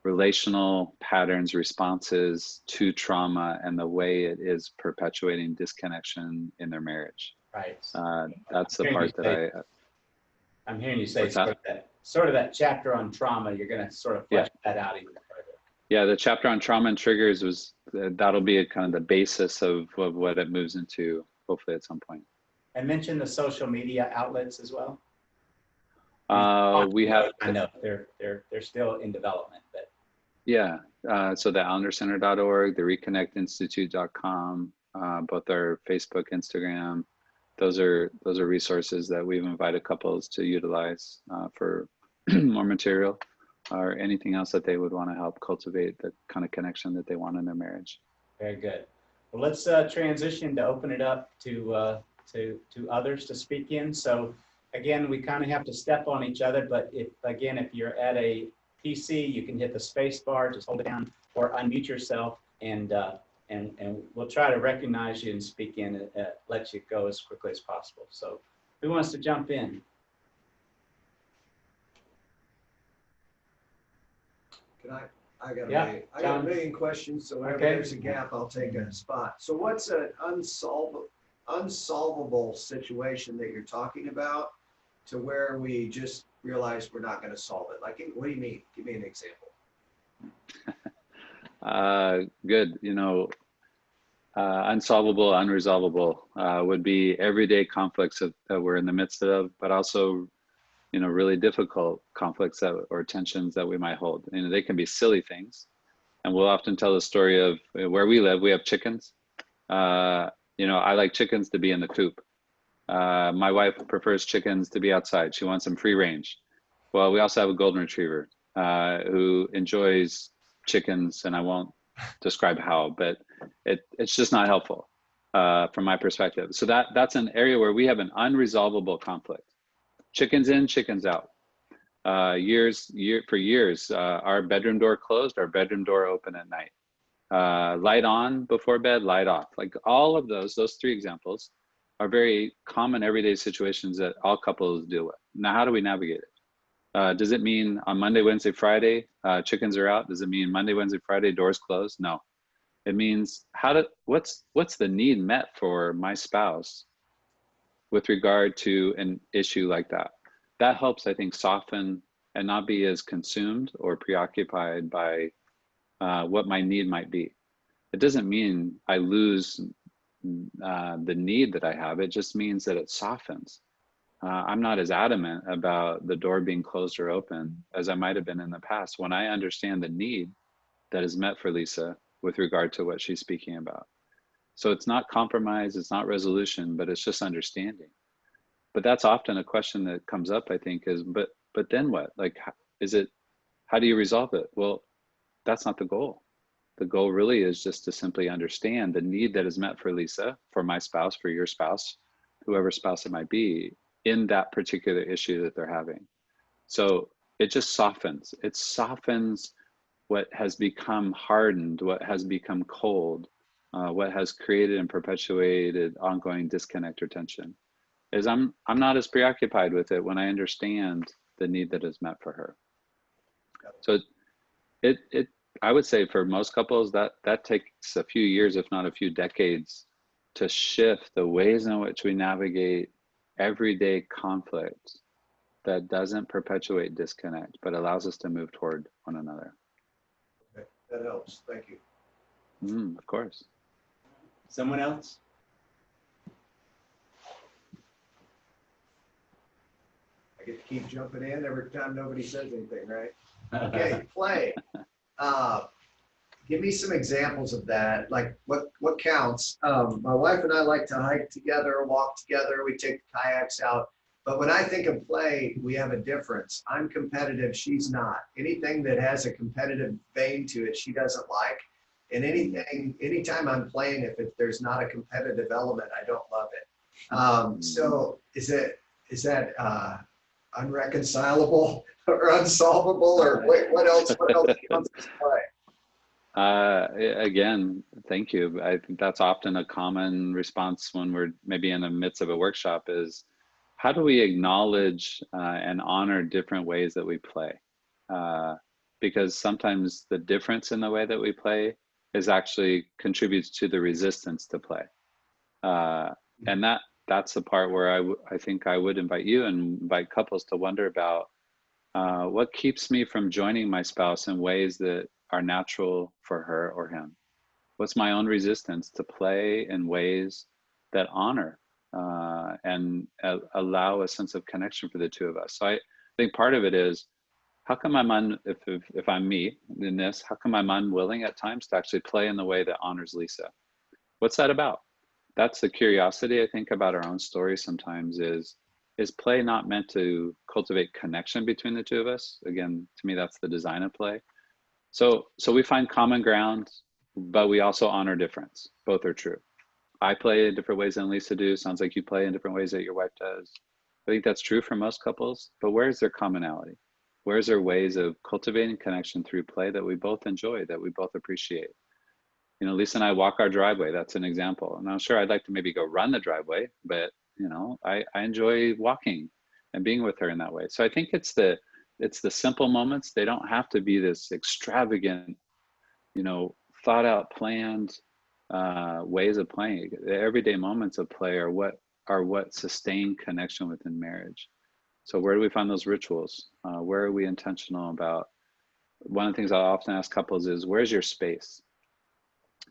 relational patterns, responses to trauma, and the way it is perpetuating disconnection in their marriage. Right. That's the part that I'm hearing you say What's that? sort of that chapter on trauma. You're going to sort of flesh that out even further. Yeah, the chapter on trauma and triggers was, that'll be kind of the basis of what it moves into, hopefully at some point. And mention the social media outlets as well. We have, I know they're still in development, but yeah. So the AllenderCenter.org, the ReconnectInstitute.com, both our Facebook, Instagram. Those are resources that we've invited couples to utilize for more material or anything else that they would want to help cultivate the kind of connection that they want in their marriage. very good. Well, let's transition to open it up to others to speak in. So again, we kind of have to step on each other, but if you're at a PC, you can hit the space bar, just hold it down or unmute yourself, and we'll try to recognize you and speak in and let you go as quickly as possible. So who wants to jump in? Can I got Yeah, I got a million questions, so whenever there's a gap, I'll take a spot. So what's an unsolvable situation that you're talking about to where we just realize we're not going to solve it? Like, what do you mean? Give me an example. Good. Unsolvable, unresolvable would be everyday conflicts that we're in the midst of, but also, really difficult conflicts or tensions that we might hold. They can be silly things. And we'll often tell the story of where we live, we have chickens. I like chickens to be in the coop. My wife prefers chickens to be outside. She wants them free range. Well, we also have a golden retriever who enjoys chickens, and I won't describe how, but it's just not helpful from my perspective. So that's an area where we have an unresolvable conflict. Chickens in, chickens out. For years, our bedroom door closed, our bedroom door open at night. Light on before bed, light off. Like all of those three examples are very common everyday situations that all couples deal with. Now, how do we navigate it? Does it mean on Monday, Wednesday, Friday, chickens are out? Does it mean Monday, Wednesday, Friday, doors closed? No. It means what's the need met for my spouse with regard to an issue like that? That helps, I think, soften and not be as consumed or preoccupied by what my need might be. It doesn't mean I lose the need that I have. It just means that it softens. I'm not as adamant about the door being closed or open as I might have been in the past when I understand the need that is met for Lisa with regard to what she's speaking about. So it's not compromise, it's not resolution, but it's just understanding. But that's often a question that comes up, I think, is, but then what? Like, how do you resolve it? Well, that's not the goal. The goal really is just to simply understand the need that is met for Lisa, for my spouse, for your spouse, whoever spouse it might be, in that particular issue that they're having. So it just softens. It softens what has become hardened, what has become cold, what has created and perpetuated ongoing disconnect or tension. Is I'm not as preoccupied with it when I understand the need that is met for her. So I would say for most couples that takes a few years, if not a few decades, to shift the ways in which we navigate everyday conflict that doesn't perpetuate disconnect, but allows us to move toward one another. Okay, that helps. Thank you. Of course. Someone else? I get to keep jumping in every time nobody says anything, right? Okay, play. Give me some examples of that. Like what counts? My wife and I like to hike together, walk together. We take kayaks out. But when I think of play, we have a difference. I'm competitive. She's not. Anything that has a competitive vein to it, she doesn't like. And anytime I'm playing, if there's not a competitive element, I don't love it. So is that unreconcilable or unsolvable, or what else counts as play? Again, thank you. I think that's often a common response when we're maybe in the midst of a workshop is, how do we acknowledge and honor different ways that we play? Because sometimes the difference in the way that we play is actually contributes to the resistance to play. And that's the part where I think I would invite you and invite couples to wonder about what keeps me from joining my spouse in ways that are natural for her or him. What's my own resistance to play in ways that honor and allow a sense of connection for the two of us? So I think part of it is, how come I'm if I'm me in this, how come I'm unwilling at times to actually play in the way that honors Lisa? What's that about? That's the curiosity, I think, about our own story sometimes is play not meant to cultivate connection between the two of us? Again, to me, that's the design of play. So we find common ground, but we also honor difference. Both are true. I play in different ways than Lisa do. Sounds like you play in different ways that your wife does. I think that's true for most couples, but where's their commonality? Where's there ways of cultivating connection through play that we both enjoy, that we both appreciate? You know, Lisa and I walk our driveway. That's an example. And I'm sure I'd like to maybe go run the driveway, but you know, I enjoy walking and being with her in that way. So I think it's the simple moments. They don't have to be this extravagant, you know, thought out, planned ways of playing. The everyday moments of play are what sustain connection within marriage. So where do we find those rituals? Where are we intentional about? One of the things I often ask couples is, where's your space?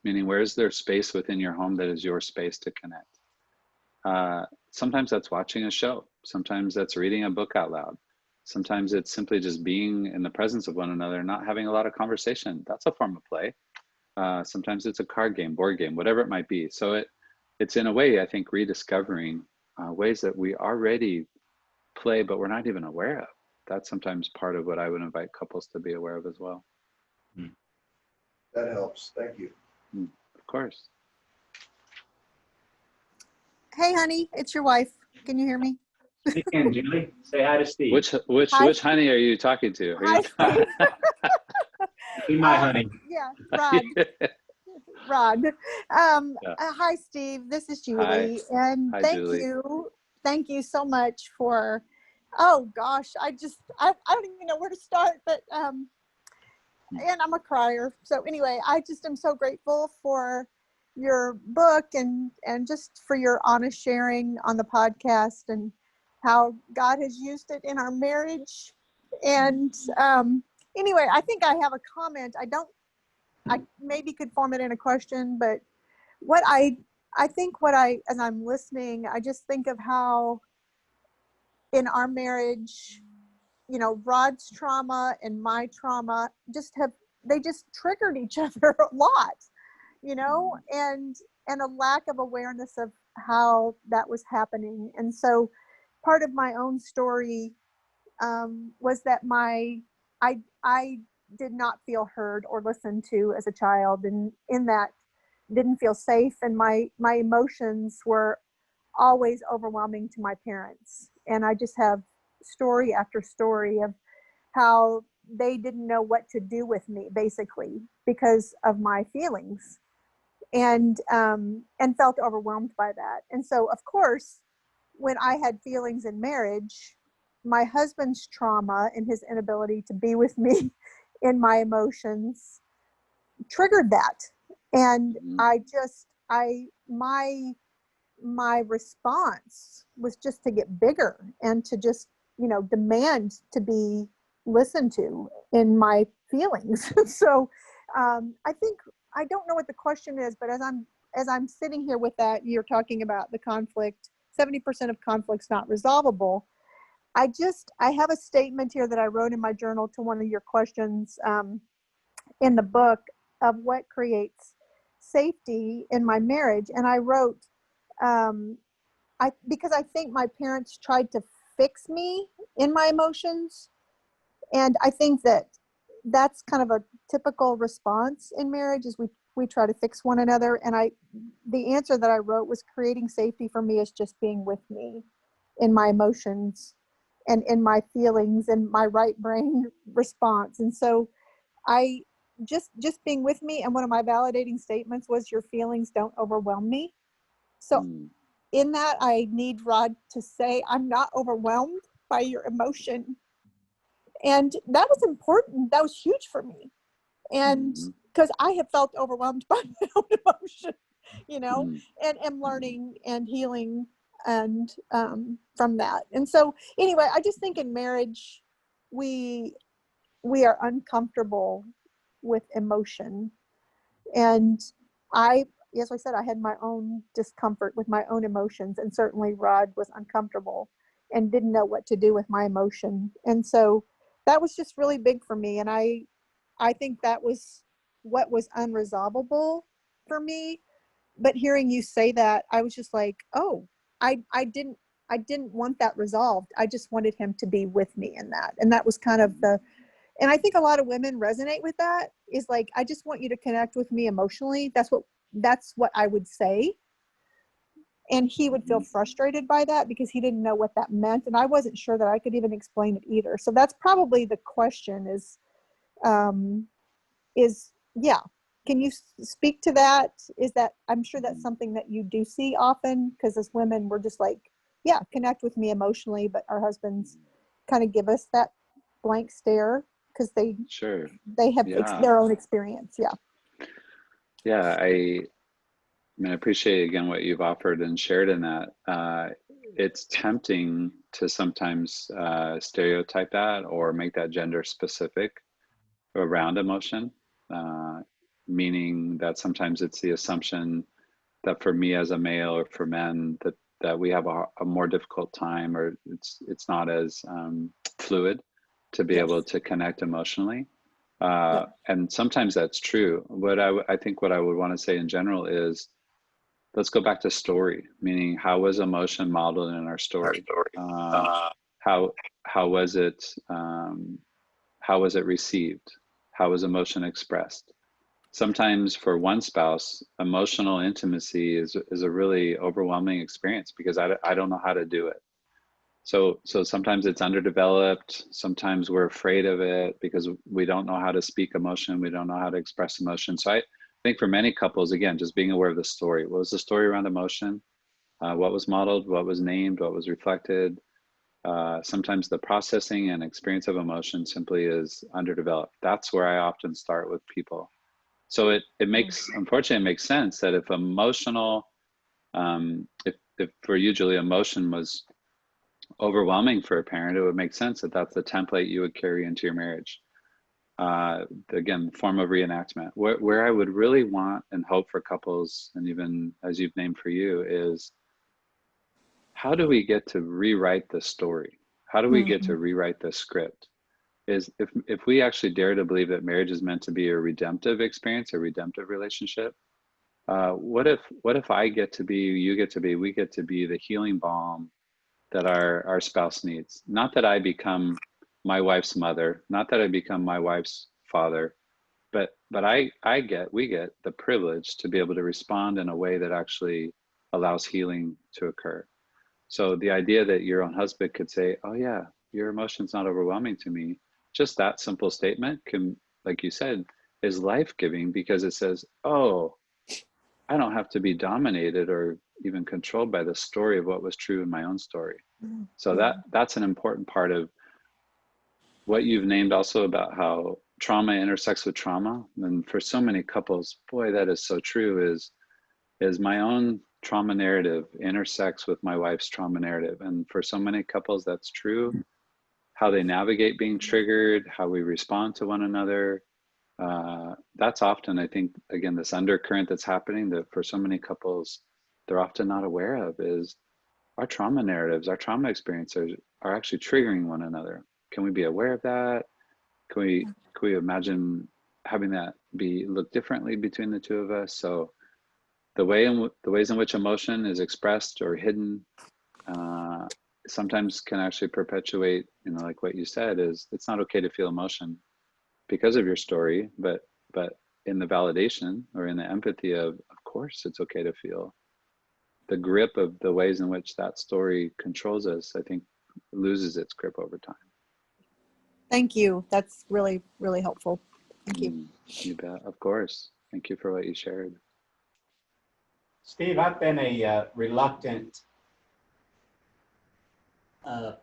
Meaning, where's there space within your home that is your space to connect? Sometimes that's watching a show. Sometimes that's reading a book out loud. Sometimes it's simply just being in the presence of one another, not having a lot of conversation. That's a form of play. Sometimes it's a card game, board game, whatever it might be. So it's in a way, I think, rediscovering ways that we already play, but we're not even aware of. That's sometimes part of what I would invite couples to be aware of as well. That helps. Thank you. Of course. Hey, honey, it's your wife. Can you hear me? You can, Julie. Say hi to Steve. Which honey are you talking to? Hi, Steve. Be my honey. Yeah, Rod. Rod. Hi, Steve. This is Julie. Hi. And Hi, thank Julie. you. Thank you so much for, oh gosh, I don't even know where to start, but, and I'm a crier. So anyway, I just am so grateful for your book and just for your honest sharing on the podcast and how God has used it in our marriage. And anyway, I think I have a comment. I maybe could form it in a question, but as I'm listening, I just think of how in our marriage, you know, Rod's trauma and my trauma just triggered each other a lot, you know, and a lack of awareness of how that was happening. And so part of my own story was that I did not feel heard or listened to as a child, and in that didn't feel safe, and my emotions were always overwhelming to my parents. And I just have story after story of how they didn't know what to do with me, basically, because of my feelings, and felt overwhelmed by that. And so, of course, when I had feelings in marriage, my husband's trauma and his inability to be with me in my emotions triggered that. And my response was just to get bigger and to just, you know, demand to be listened to in my feelings. So I think, I don't know what the question is, but as I'm sitting here with that, you're talking about the conflict, 70% of conflicts not resolvable. I have a statement here that I wrote in my journal to one of your questions in the book of what creates safety in my marriage. And I wrote, because I think my parents tried to fix me in my emotions. And I think that that's kind of a typical response in marriage, is we try to fix one another. And the answer that I wrote was, creating safety for me is just being with me in my emotions and in my feelings and my right brain response. And so I just being with me. And one of my validating statements was, your feelings don't overwhelm me. So in that, I need Rod to say, I'm not overwhelmed by your emotion. And that was important. That was huge for me. And because I have felt overwhelmed by my own emotion, you know, and am learning and healing and from that. And so anyway, I just think in marriage, we are uncomfortable with emotion. And as I said, I had my own discomfort with my own emotions, and certainly Rod was uncomfortable and didn't know what to do with my emotion. And so that was just really big for me. And I think that was what was unresolvable for me. But hearing you say that, I was just like, oh, I didn't want that resolved. I just wanted him to be with me in that. And that was kind of and I think a lot of women resonate with that, is like, I just want you to connect with me emotionally. That's what I would say. And he would feel frustrated by that because he didn't know what that meant. And I wasn't sure that I could even explain it either. So that's probably the question is, yeah. Can you speak to that? Is that, I'm sure that's something that you do see often, because as women, we're just like, yeah, connect with me emotionally, but our husbands kind of give us that blank stare because they have their own experience. I mean, I appreciate again what you've offered and shared in that. It's tempting to sometimes stereotype that or make that gender specific around emotion, meaning that sometimes it's the assumption that for me as a male or for men that we have a more difficult time, or it's not as fluid to be able to connect emotionally. And sometimes that's true. What I think what I would want to say in general is, let's go back to story, meaning how was emotion modeled in our story? How was it received? How was emotion expressed? Sometimes for one spouse, emotional intimacy is a really overwhelming experience because I don't know how to do it. So sometimes it's underdeveloped. Sometimes we're afraid of it because we don't know how to speak emotion. We don't know how to express emotion. So I think for many couples, again, just being aware of the story. What was the story around emotion? What was modeled? What was named? What was reflected? Sometimes the processing and experience of emotion simply is underdeveloped. That's where I often start with people. So it makes, unfortunately, it makes sense that if emotional, if for you, Julie, emotion was overwhelming for a parent, it would make sense that that's the template you would carry into your marriage. Again, form of reenactment. Where I would really want and hope for couples, and even as you've named for you, is how do we get to rewrite the story? How do we get to rewrite the script? Is if we actually dare to believe that marriage is meant to be a redemptive experience, a redemptive relationship, what if I get to be, you get to be, we get to be the healing balm that our spouse needs? Not that I become my wife's mother, not that I become my wife's father, but we get the privilege to be able to respond in a way that actually allows healing to occur. So the idea that your own husband could say, oh yeah, your emotion's not overwhelming to me, just that simple statement can, like you said, is life-giving, because it says, oh, I don't have to be dominated or even controlled by the story of what was true in my own story. So that's an important part of what you've named also about how trauma intersects with trauma. And for so many couples, boy, that is so true, is my own trauma narrative intersects with my wife's trauma narrative. And for so many couples, that's true. How they navigate being triggered, how we respond to one another. That's often, I think, again, this undercurrent that's happening that for so many couples, they're often not aware of, is our trauma narratives, our trauma experiences are actually triggering one another. Can we be aware of that? Can we imagine having that look differently between the two of us? So the ways in which emotion is expressed or hidden sometimes can actually perpetuate, like what you said, is it's not okay to feel emotion because of your story, but in the validation or in the empathy of course it's okay to feel. The grip of the ways in which that story controls us, I think, loses its grip over time. Thank you. That's really, really helpful. Thank you. You bet. Of course. Thank you for what you shared. Steve, I've been a reluctant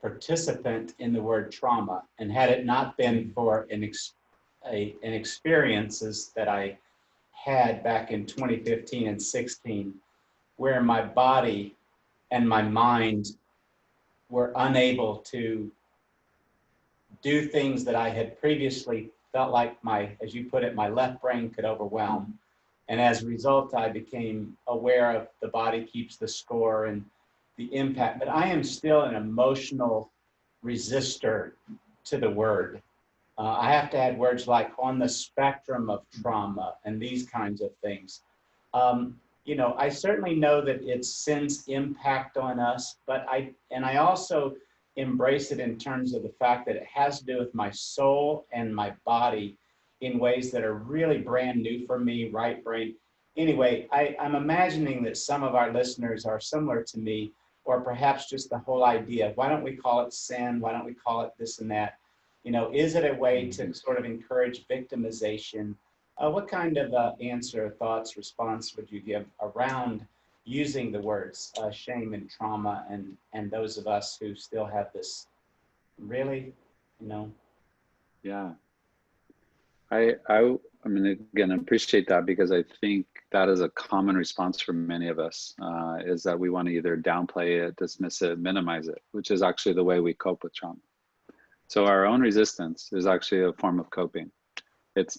participant in the word trauma, and had it not been for an experiences that I had back in 2015 and 16, where my body and my mind were unable to do things that I had previously felt like as you put it, my left brain could overwhelm. And as a result, I became aware of the body keeps the score and the impact. But I am still an emotional resistor to the word. I have to add words like on the spectrum of trauma and these kinds of things. You know, I certainly know that it's sin's impact on us, but I also embrace it in terms of the fact that it has to do with my soul and my body in ways that are really brand new for me, right brain. Anyway, I'm imagining that some of our listeners are similar to me, or perhaps just the whole idea, why don't we call it sin? Why don't we call it this and that? You know, is it a way to sort of encourage victimization? What kind of answer, thoughts, response would you give around using the words shame and trauma and those of us who still have this really, you know? Yeah. I mean, again, I appreciate that, because I think that is a common response for many of us, is that we want to either downplay it, dismiss it, minimize it, which is actually the way we cope with trauma. So our own resistance is actually a form of coping. It's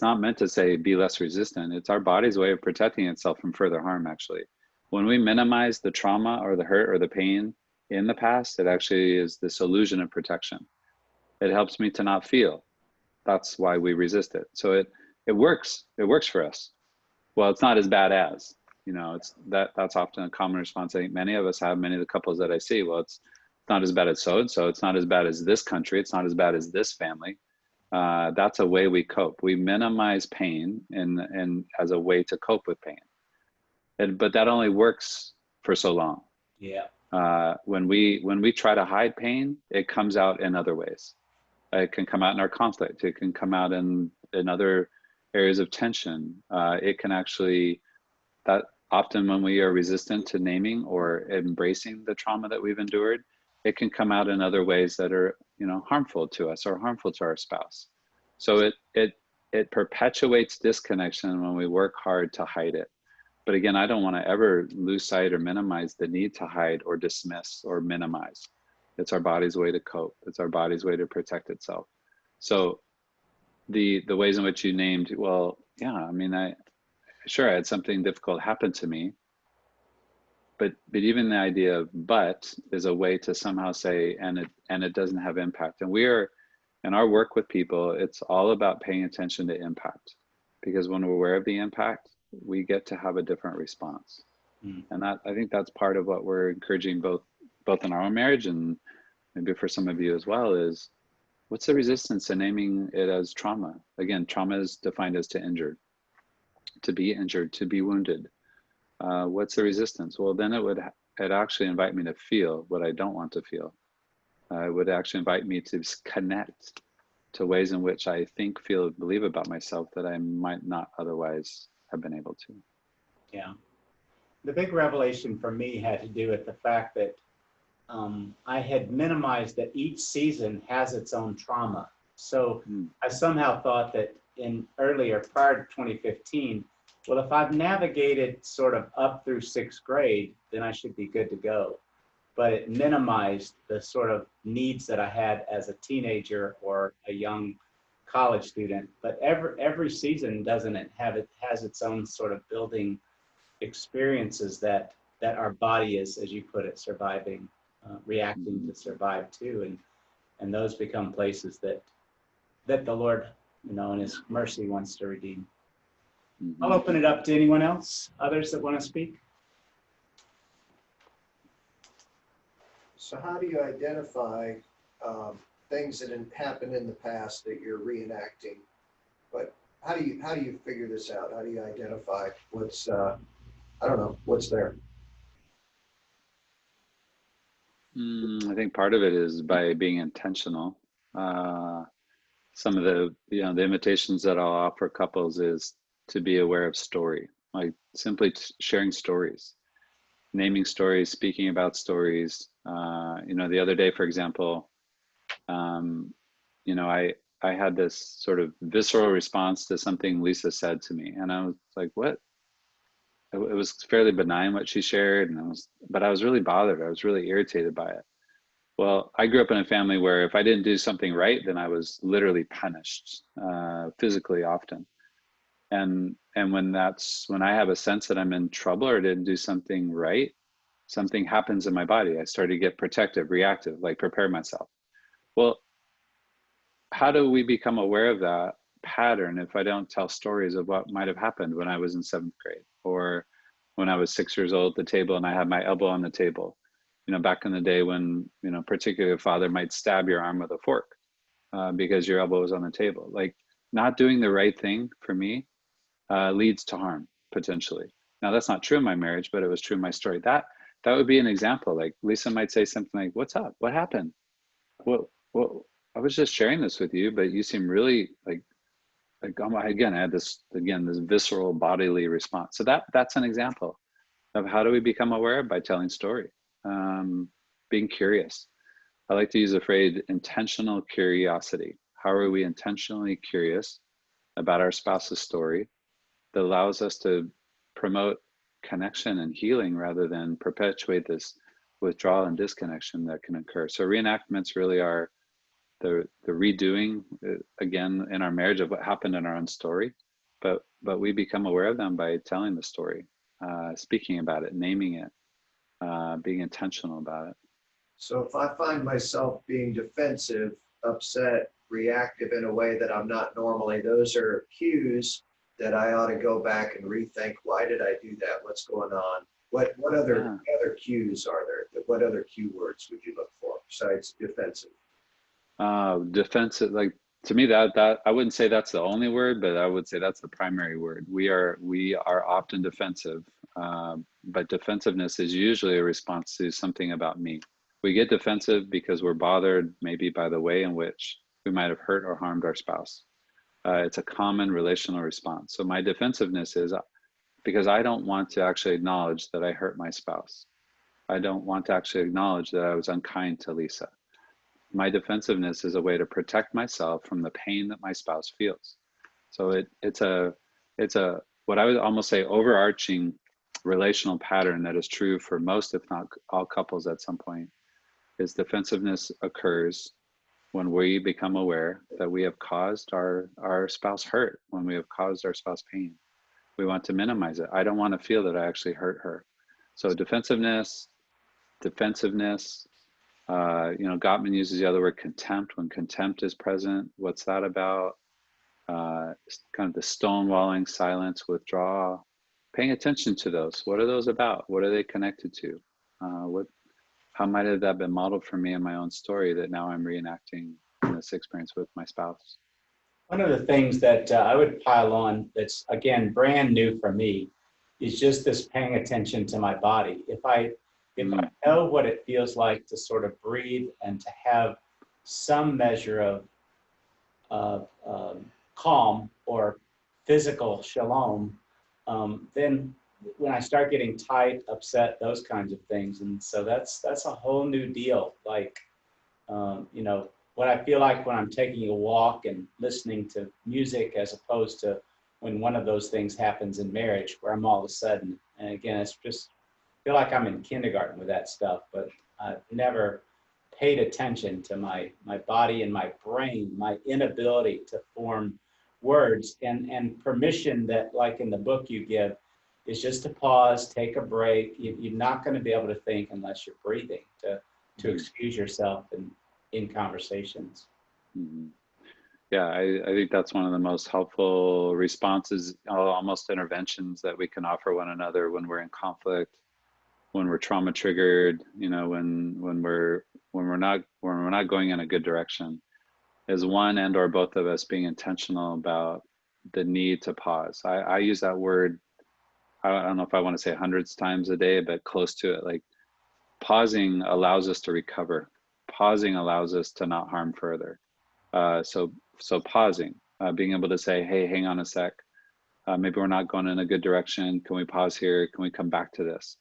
not meant to say be less resistant. It's our body's way of protecting itself from further harm, actually. When we minimize the trauma or the hurt or the pain in the past, it actually is this illusion of protection. It helps me to not feel. That's why we resist it. So it works. It works for us. Well, it's not as bad as, you know, that's often a common response I think many of us have, many of the couples that I see. Well, it's not as bad as so-and-so. It's not as bad as this country. It's not as bad as this family. That's a way we cope. We minimize pain and as a way to cope with pain. But that only works for so long. Yeah. When we try to hide pain, it comes out in other ways. It can come out in our conflict. It can come out in other areas of tension. It can actually, that often when we are resistant to naming or embracing the trauma that we've endured, it can come out in other ways that are, you know, harmful to us or harmful to our spouse. So it perpetuates disconnection when we work hard to hide it. But again, I don't want to ever lose sight or minimize the need to hide or dismiss or minimize. It's our body's way to cope. It's our body's way to protect itself. So the ways in which you named, well, yeah, I mean, I had something difficult happen to me, but even the idea of but is a way to somehow say, and it doesn't have impact. And we are, in our work with people, it's all about paying attention to impact, because when we're aware of the impact, we get to have a different response. And that, I think that's part of what we're encouraging both in our own marriage and maybe for some of you as well, is what's the resistance to naming it as trauma? Again, trauma is defined as to be injured, to be wounded. What's the resistance? Well, then it would actually invite me to feel what I don't want to feel. It would actually invite me to connect to ways in which I think, feel, believe about myself that I might not otherwise have been able to. Yeah. The big revelation for me had to do with the fact that I had minimized that each season has its own trauma. So I somehow thought that prior to 2015, well, if I've navigated sort of up through 6th grade, then I should be good to go. But it minimized the sort of needs that I had as a teenager or a young college student. But every season has its own sort of building experiences that our body is, as you put it, surviving, reacting to survive too, and those become places that the Lord, you know, in His mercy wants to redeem. I'll open it up to anyone else, others that want to speak. So how do you identify things that happened in the past that you're reenacting? But how do you figure this out? How do you identify what's, I don't know, what's there? I think part of it is by being intentional. Some of the, the invitations that I'll offer couples is to be aware of story, like simply sharing stories, naming stories, speaking about stories. The other day, for example, I had this sort of visceral response to something Lisa said to me, and I was like, "What?" It was fairly benign what she shared, but I was really bothered. I was really irritated by it. Well, I grew up in a family where if I didn't do something right, then I was literally punished physically often. And when I have a sense that I'm in trouble or didn't do something right, something happens in my body. I start to get protective, reactive, like prepare myself. Well, how do we become aware of that pattern if I don't tell stories of what might have happened when I was in 7th grade, or when I was 6 years old at the table and I had my elbow on the table? Back in the day when, particularly a father might stab your arm with a fork because your elbow was on the table. Like, not doing the right thing for me leads to harm potentially. Now, that's not true in my marriage, but it was true in my story. That would be an example. Like, Lisa might say something like, "What's up? What happened?" Well, I was just sharing this with you, but you seem really like again, I had this visceral bodily response. So that's an example of how do we become aware by telling story, being curious. I like to use the phrase intentional curiosity. How are we intentionally curious about our spouse's story that allows us to promote connection and healing rather than perpetuate this withdrawal and disconnection that can occur? So reenactments really are the redoing again in our marriage of what happened in our own story, but we become aware of them by telling the story, speaking about it, naming it, being intentional about it. So if I find myself being defensive, upset, reactive in a way that I'm not normally, those are cues that I ought to go back and rethink. Why did I do that? What's going on? What other cues are there? What other cue words would you look for besides defensive? Defensive, like, to me, that I wouldn't say that's the only word, but I would say that's the primary word. We are often defensive, but defensiveness is usually a response to something about me. We get defensive because we're bothered maybe by the way in which we might have hurt or harmed our spouse. It's a common relational response. So my defensiveness is because I don't want to actually acknowledge that I hurt my spouse. I don't want to actually acknowledge that I was unkind to Lisa. My defensiveness is a way to protect myself from the pain that my spouse feels. So it's a what I would almost say overarching relational pattern that is true for most, if not all, couples at some point, is defensiveness occurs when we become aware that we have caused our spouse hurt, when we have caused our spouse pain. We want to minimize it. I don't want to feel that I actually hurt her. So defensiveness. Gottman uses the other word contempt. When contempt is present, what's that about? Kind of the stonewalling, silence, withdrawal. Paying attention to those. What are those about? What are they connected to? How might have that been modeled for me in my own story that now I'm reenacting in this experience with my spouse? One of the things that I would pile on that's, again, brand new for me is just this paying attention to my body. If I know what it feels like to sort of breathe and to have some measure of calm or physical shalom, then when I start getting tight, upset, those kinds of things. And so that's a whole new deal. Like, what I feel like when I'm taking a walk and listening to music, as opposed to when one of those things happens in marriage where I'm all of a sudden, and again, it's just feel like I'm in kindergarten with that stuff, but I've never paid attention to my body and my brain, my inability to form words, and permission that, like in the book you give, is just to pause, take a break. You're not going to be able to think unless you're breathing to excuse yourself in conversations. Mm-hmm. Yeah, I think that's one of the most helpful responses, almost interventions that we can offer one another when we're in conflict, when we're trauma triggered, when we're not going in a good direction, is one and or both of us being intentional about the need to pause. I use that word, I don't know if I want to say hundreds times a day, but close to it. Like, pausing allows us to recover. Pausing allows us to not harm further. So pausing, being able to say, hey, hang on a sec. Maybe we're not going in a good direction. Can we pause here? Can we come back to this?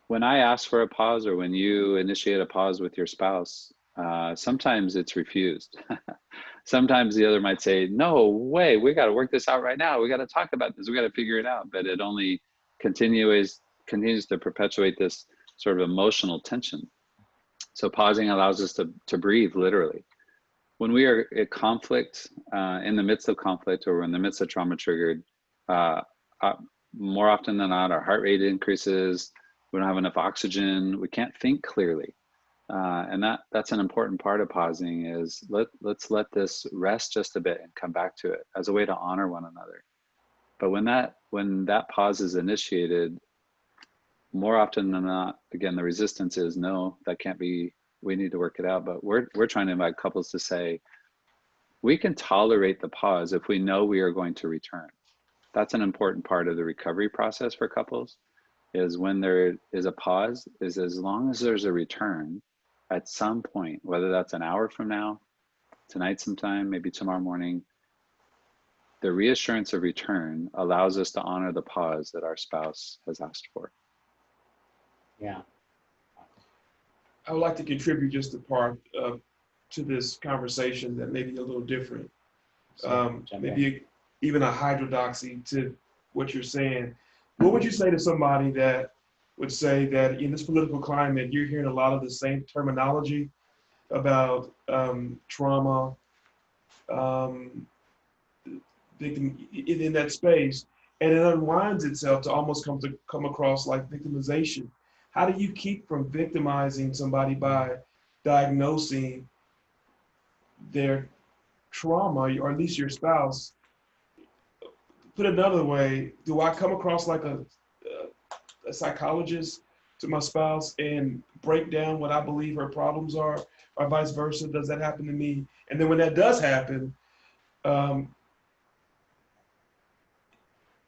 When I ask for a pause, or when you initiate a pause with your spouse, sometimes it's refused. Sometimes the other might say, no way, we got to work this out right now. We got to talk about this. We got to figure it out. But it only continues to perpetuate this sort of emotional tension. So pausing allows us to breathe, literally. When we are at conflict, in the midst of conflict, or in the midst of trauma triggered, more often than not, our heart rate increases. We don't have enough oxygen. We can't think clearly. And that's an important part of pausing, is let's let this rest just a bit and come back to it as a way to honor one another. But when that pause is initiated, more often than not, again, the resistance is, no, that can't be, we need to work it out. But we're trying to invite couples to say, we can tolerate the pause if we know we are going to return. That's an important part of the recovery process for couples, is when there is a pause, is as long as there's a return at some point, whether that's an hour from now, tonight sometime, maybe tomorrow morning, the reassurance of return allows us to honor the pause that our spouse has asked for. Yeah. I would like to contribute just a part to this conversation that may be a little different. Maybe even a hydrodoxy to what you're saying. What would you say to somebody that would say that in this political climate, you're hearing a lot of the same terminology about trauma, victim in that space, and it unwinds itself to almost come across like victimization? How do you keep from victimizing somebody by diagnosing their trauma, or at least your spouse? Put another way, do I come across like a psychologist to my spouse and break down what I believe her problems are, or vice versa? Does that happen to me? And then when that does happen,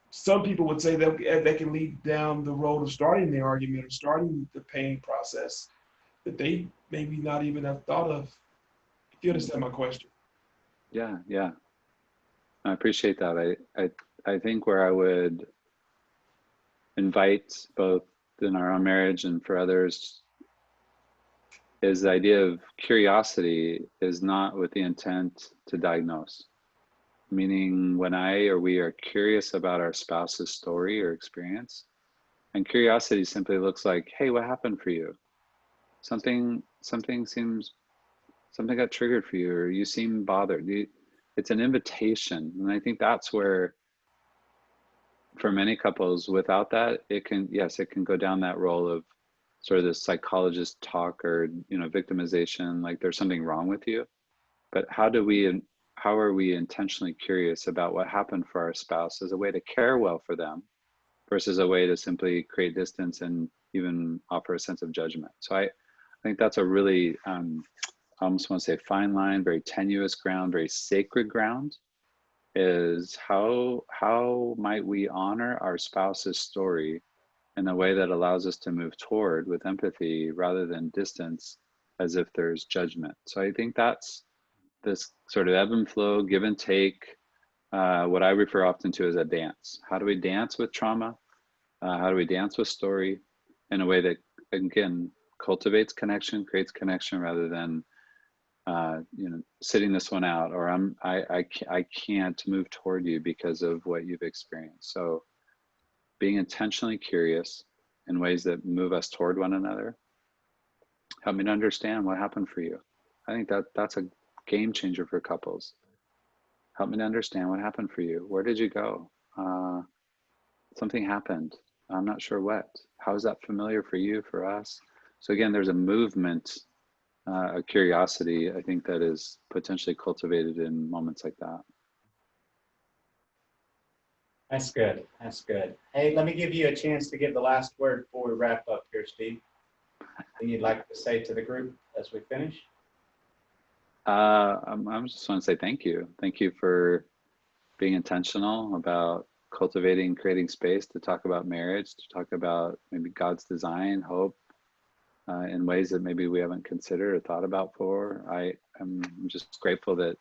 some people would say that they can lead down the road of starting the argument or starting the pain process that they maybe not even have thought of. If you understand my question. Yeah, yeah. I appreciate that. I think where I would invite, both in our own marriage and for others, is the idea of curiosity is not with the intent to diagnose. Meaning, when I or we are curious about our spouse's story or experience, and curiosity simply looks like, hey, what happened for you? Something got triggered for you, or you seem bothered. It's an invitation. And I think that's where, for many couples, without that, it can go down that role of sort of this psychologist talk, or victimization, like there's something wrong with you. But how are we intentionally curious about what happened for our spouse, as a way to care well for them, versus a way to simply create distance and even offer a sense of judgment? So I think that's a really, I almost want to say fine line, very tenuous ground, very sacred ground, is how might we honor our spouse's story in a way that allows us to move toward with empathy rather than distance, as if there's judgment. So I think that's this sort of ebb and flow, give and take, what I refer often to as a dance. How do we dance with trauma? How do we dance with story in a way that, again, cultivates connection, creates connection, rather than sitting this one out, or I can't move toward you because of what you've experienced. So being intentionally curious in ways that move us toward one another. Help me to understand what happened for you. I think that's a game changer for couples. Help me to understand what happened for you. Where did you go? Something happened. I'm not sure what. How is that familiar for you, for us? So again, there's a movement, a curiosity, I think, that is potentially cultivated in moments like that. That's good. That's good. Hey, let me give you a chance to give the last word before we wrap up here, Steve. Anything you'd like to say to the group as we finish? I just want to say thank you. Thank you for being intentional about cultivating, creating space to talk about marriage, to talk about maybe God's design, hope, in ways that maybe we haven't considered or thought about before. I'm just grateful that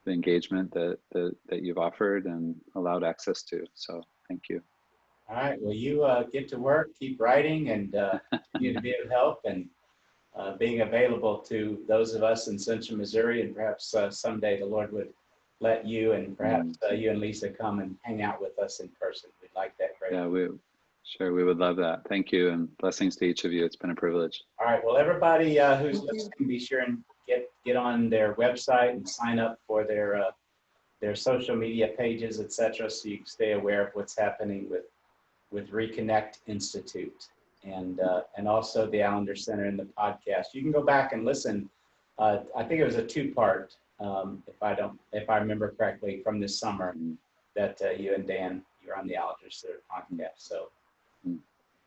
the engagement that you've offered and allowed access to. So thank you. All right. Well, you get to work, keep writing, and continue to be of help, and being available to those of us in Central Missouri, and perhaps someday the Lord would let you and perhaps you and Lisa come and hang out with us in person. We'd like that greatly. Yeah, we would love that. Thank you, and blessings to each of you. It's been a privilege. All right. Well, everybody who's listening, be sure and get on their website and sign up for their social media pages, etc., so you can stay aware of what's happening with Reconnect Institute and also the Allender Center and the podcast. You can go back and listen. I think it was a 2-part, if I remember correctly, from this summer that you and Dan, you're on the Allender Center podcast. So,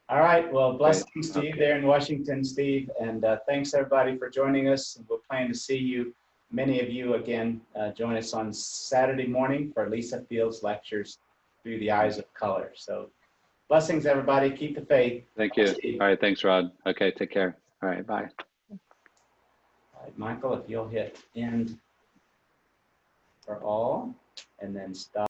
all right. Well, blessings to you there in Washington, Steve, and thanks everybody for joining us. We'll plan to see you, many of you again, join us on Saturday morning for Lisa Fields' lectures through the eyes of color. So, blessings, everybody. Keep the faith. Thank you. All right. Thanks, Rod. Okay. Take care. All right. Bye. All right, Michael, if you'll hit end for all and then stop.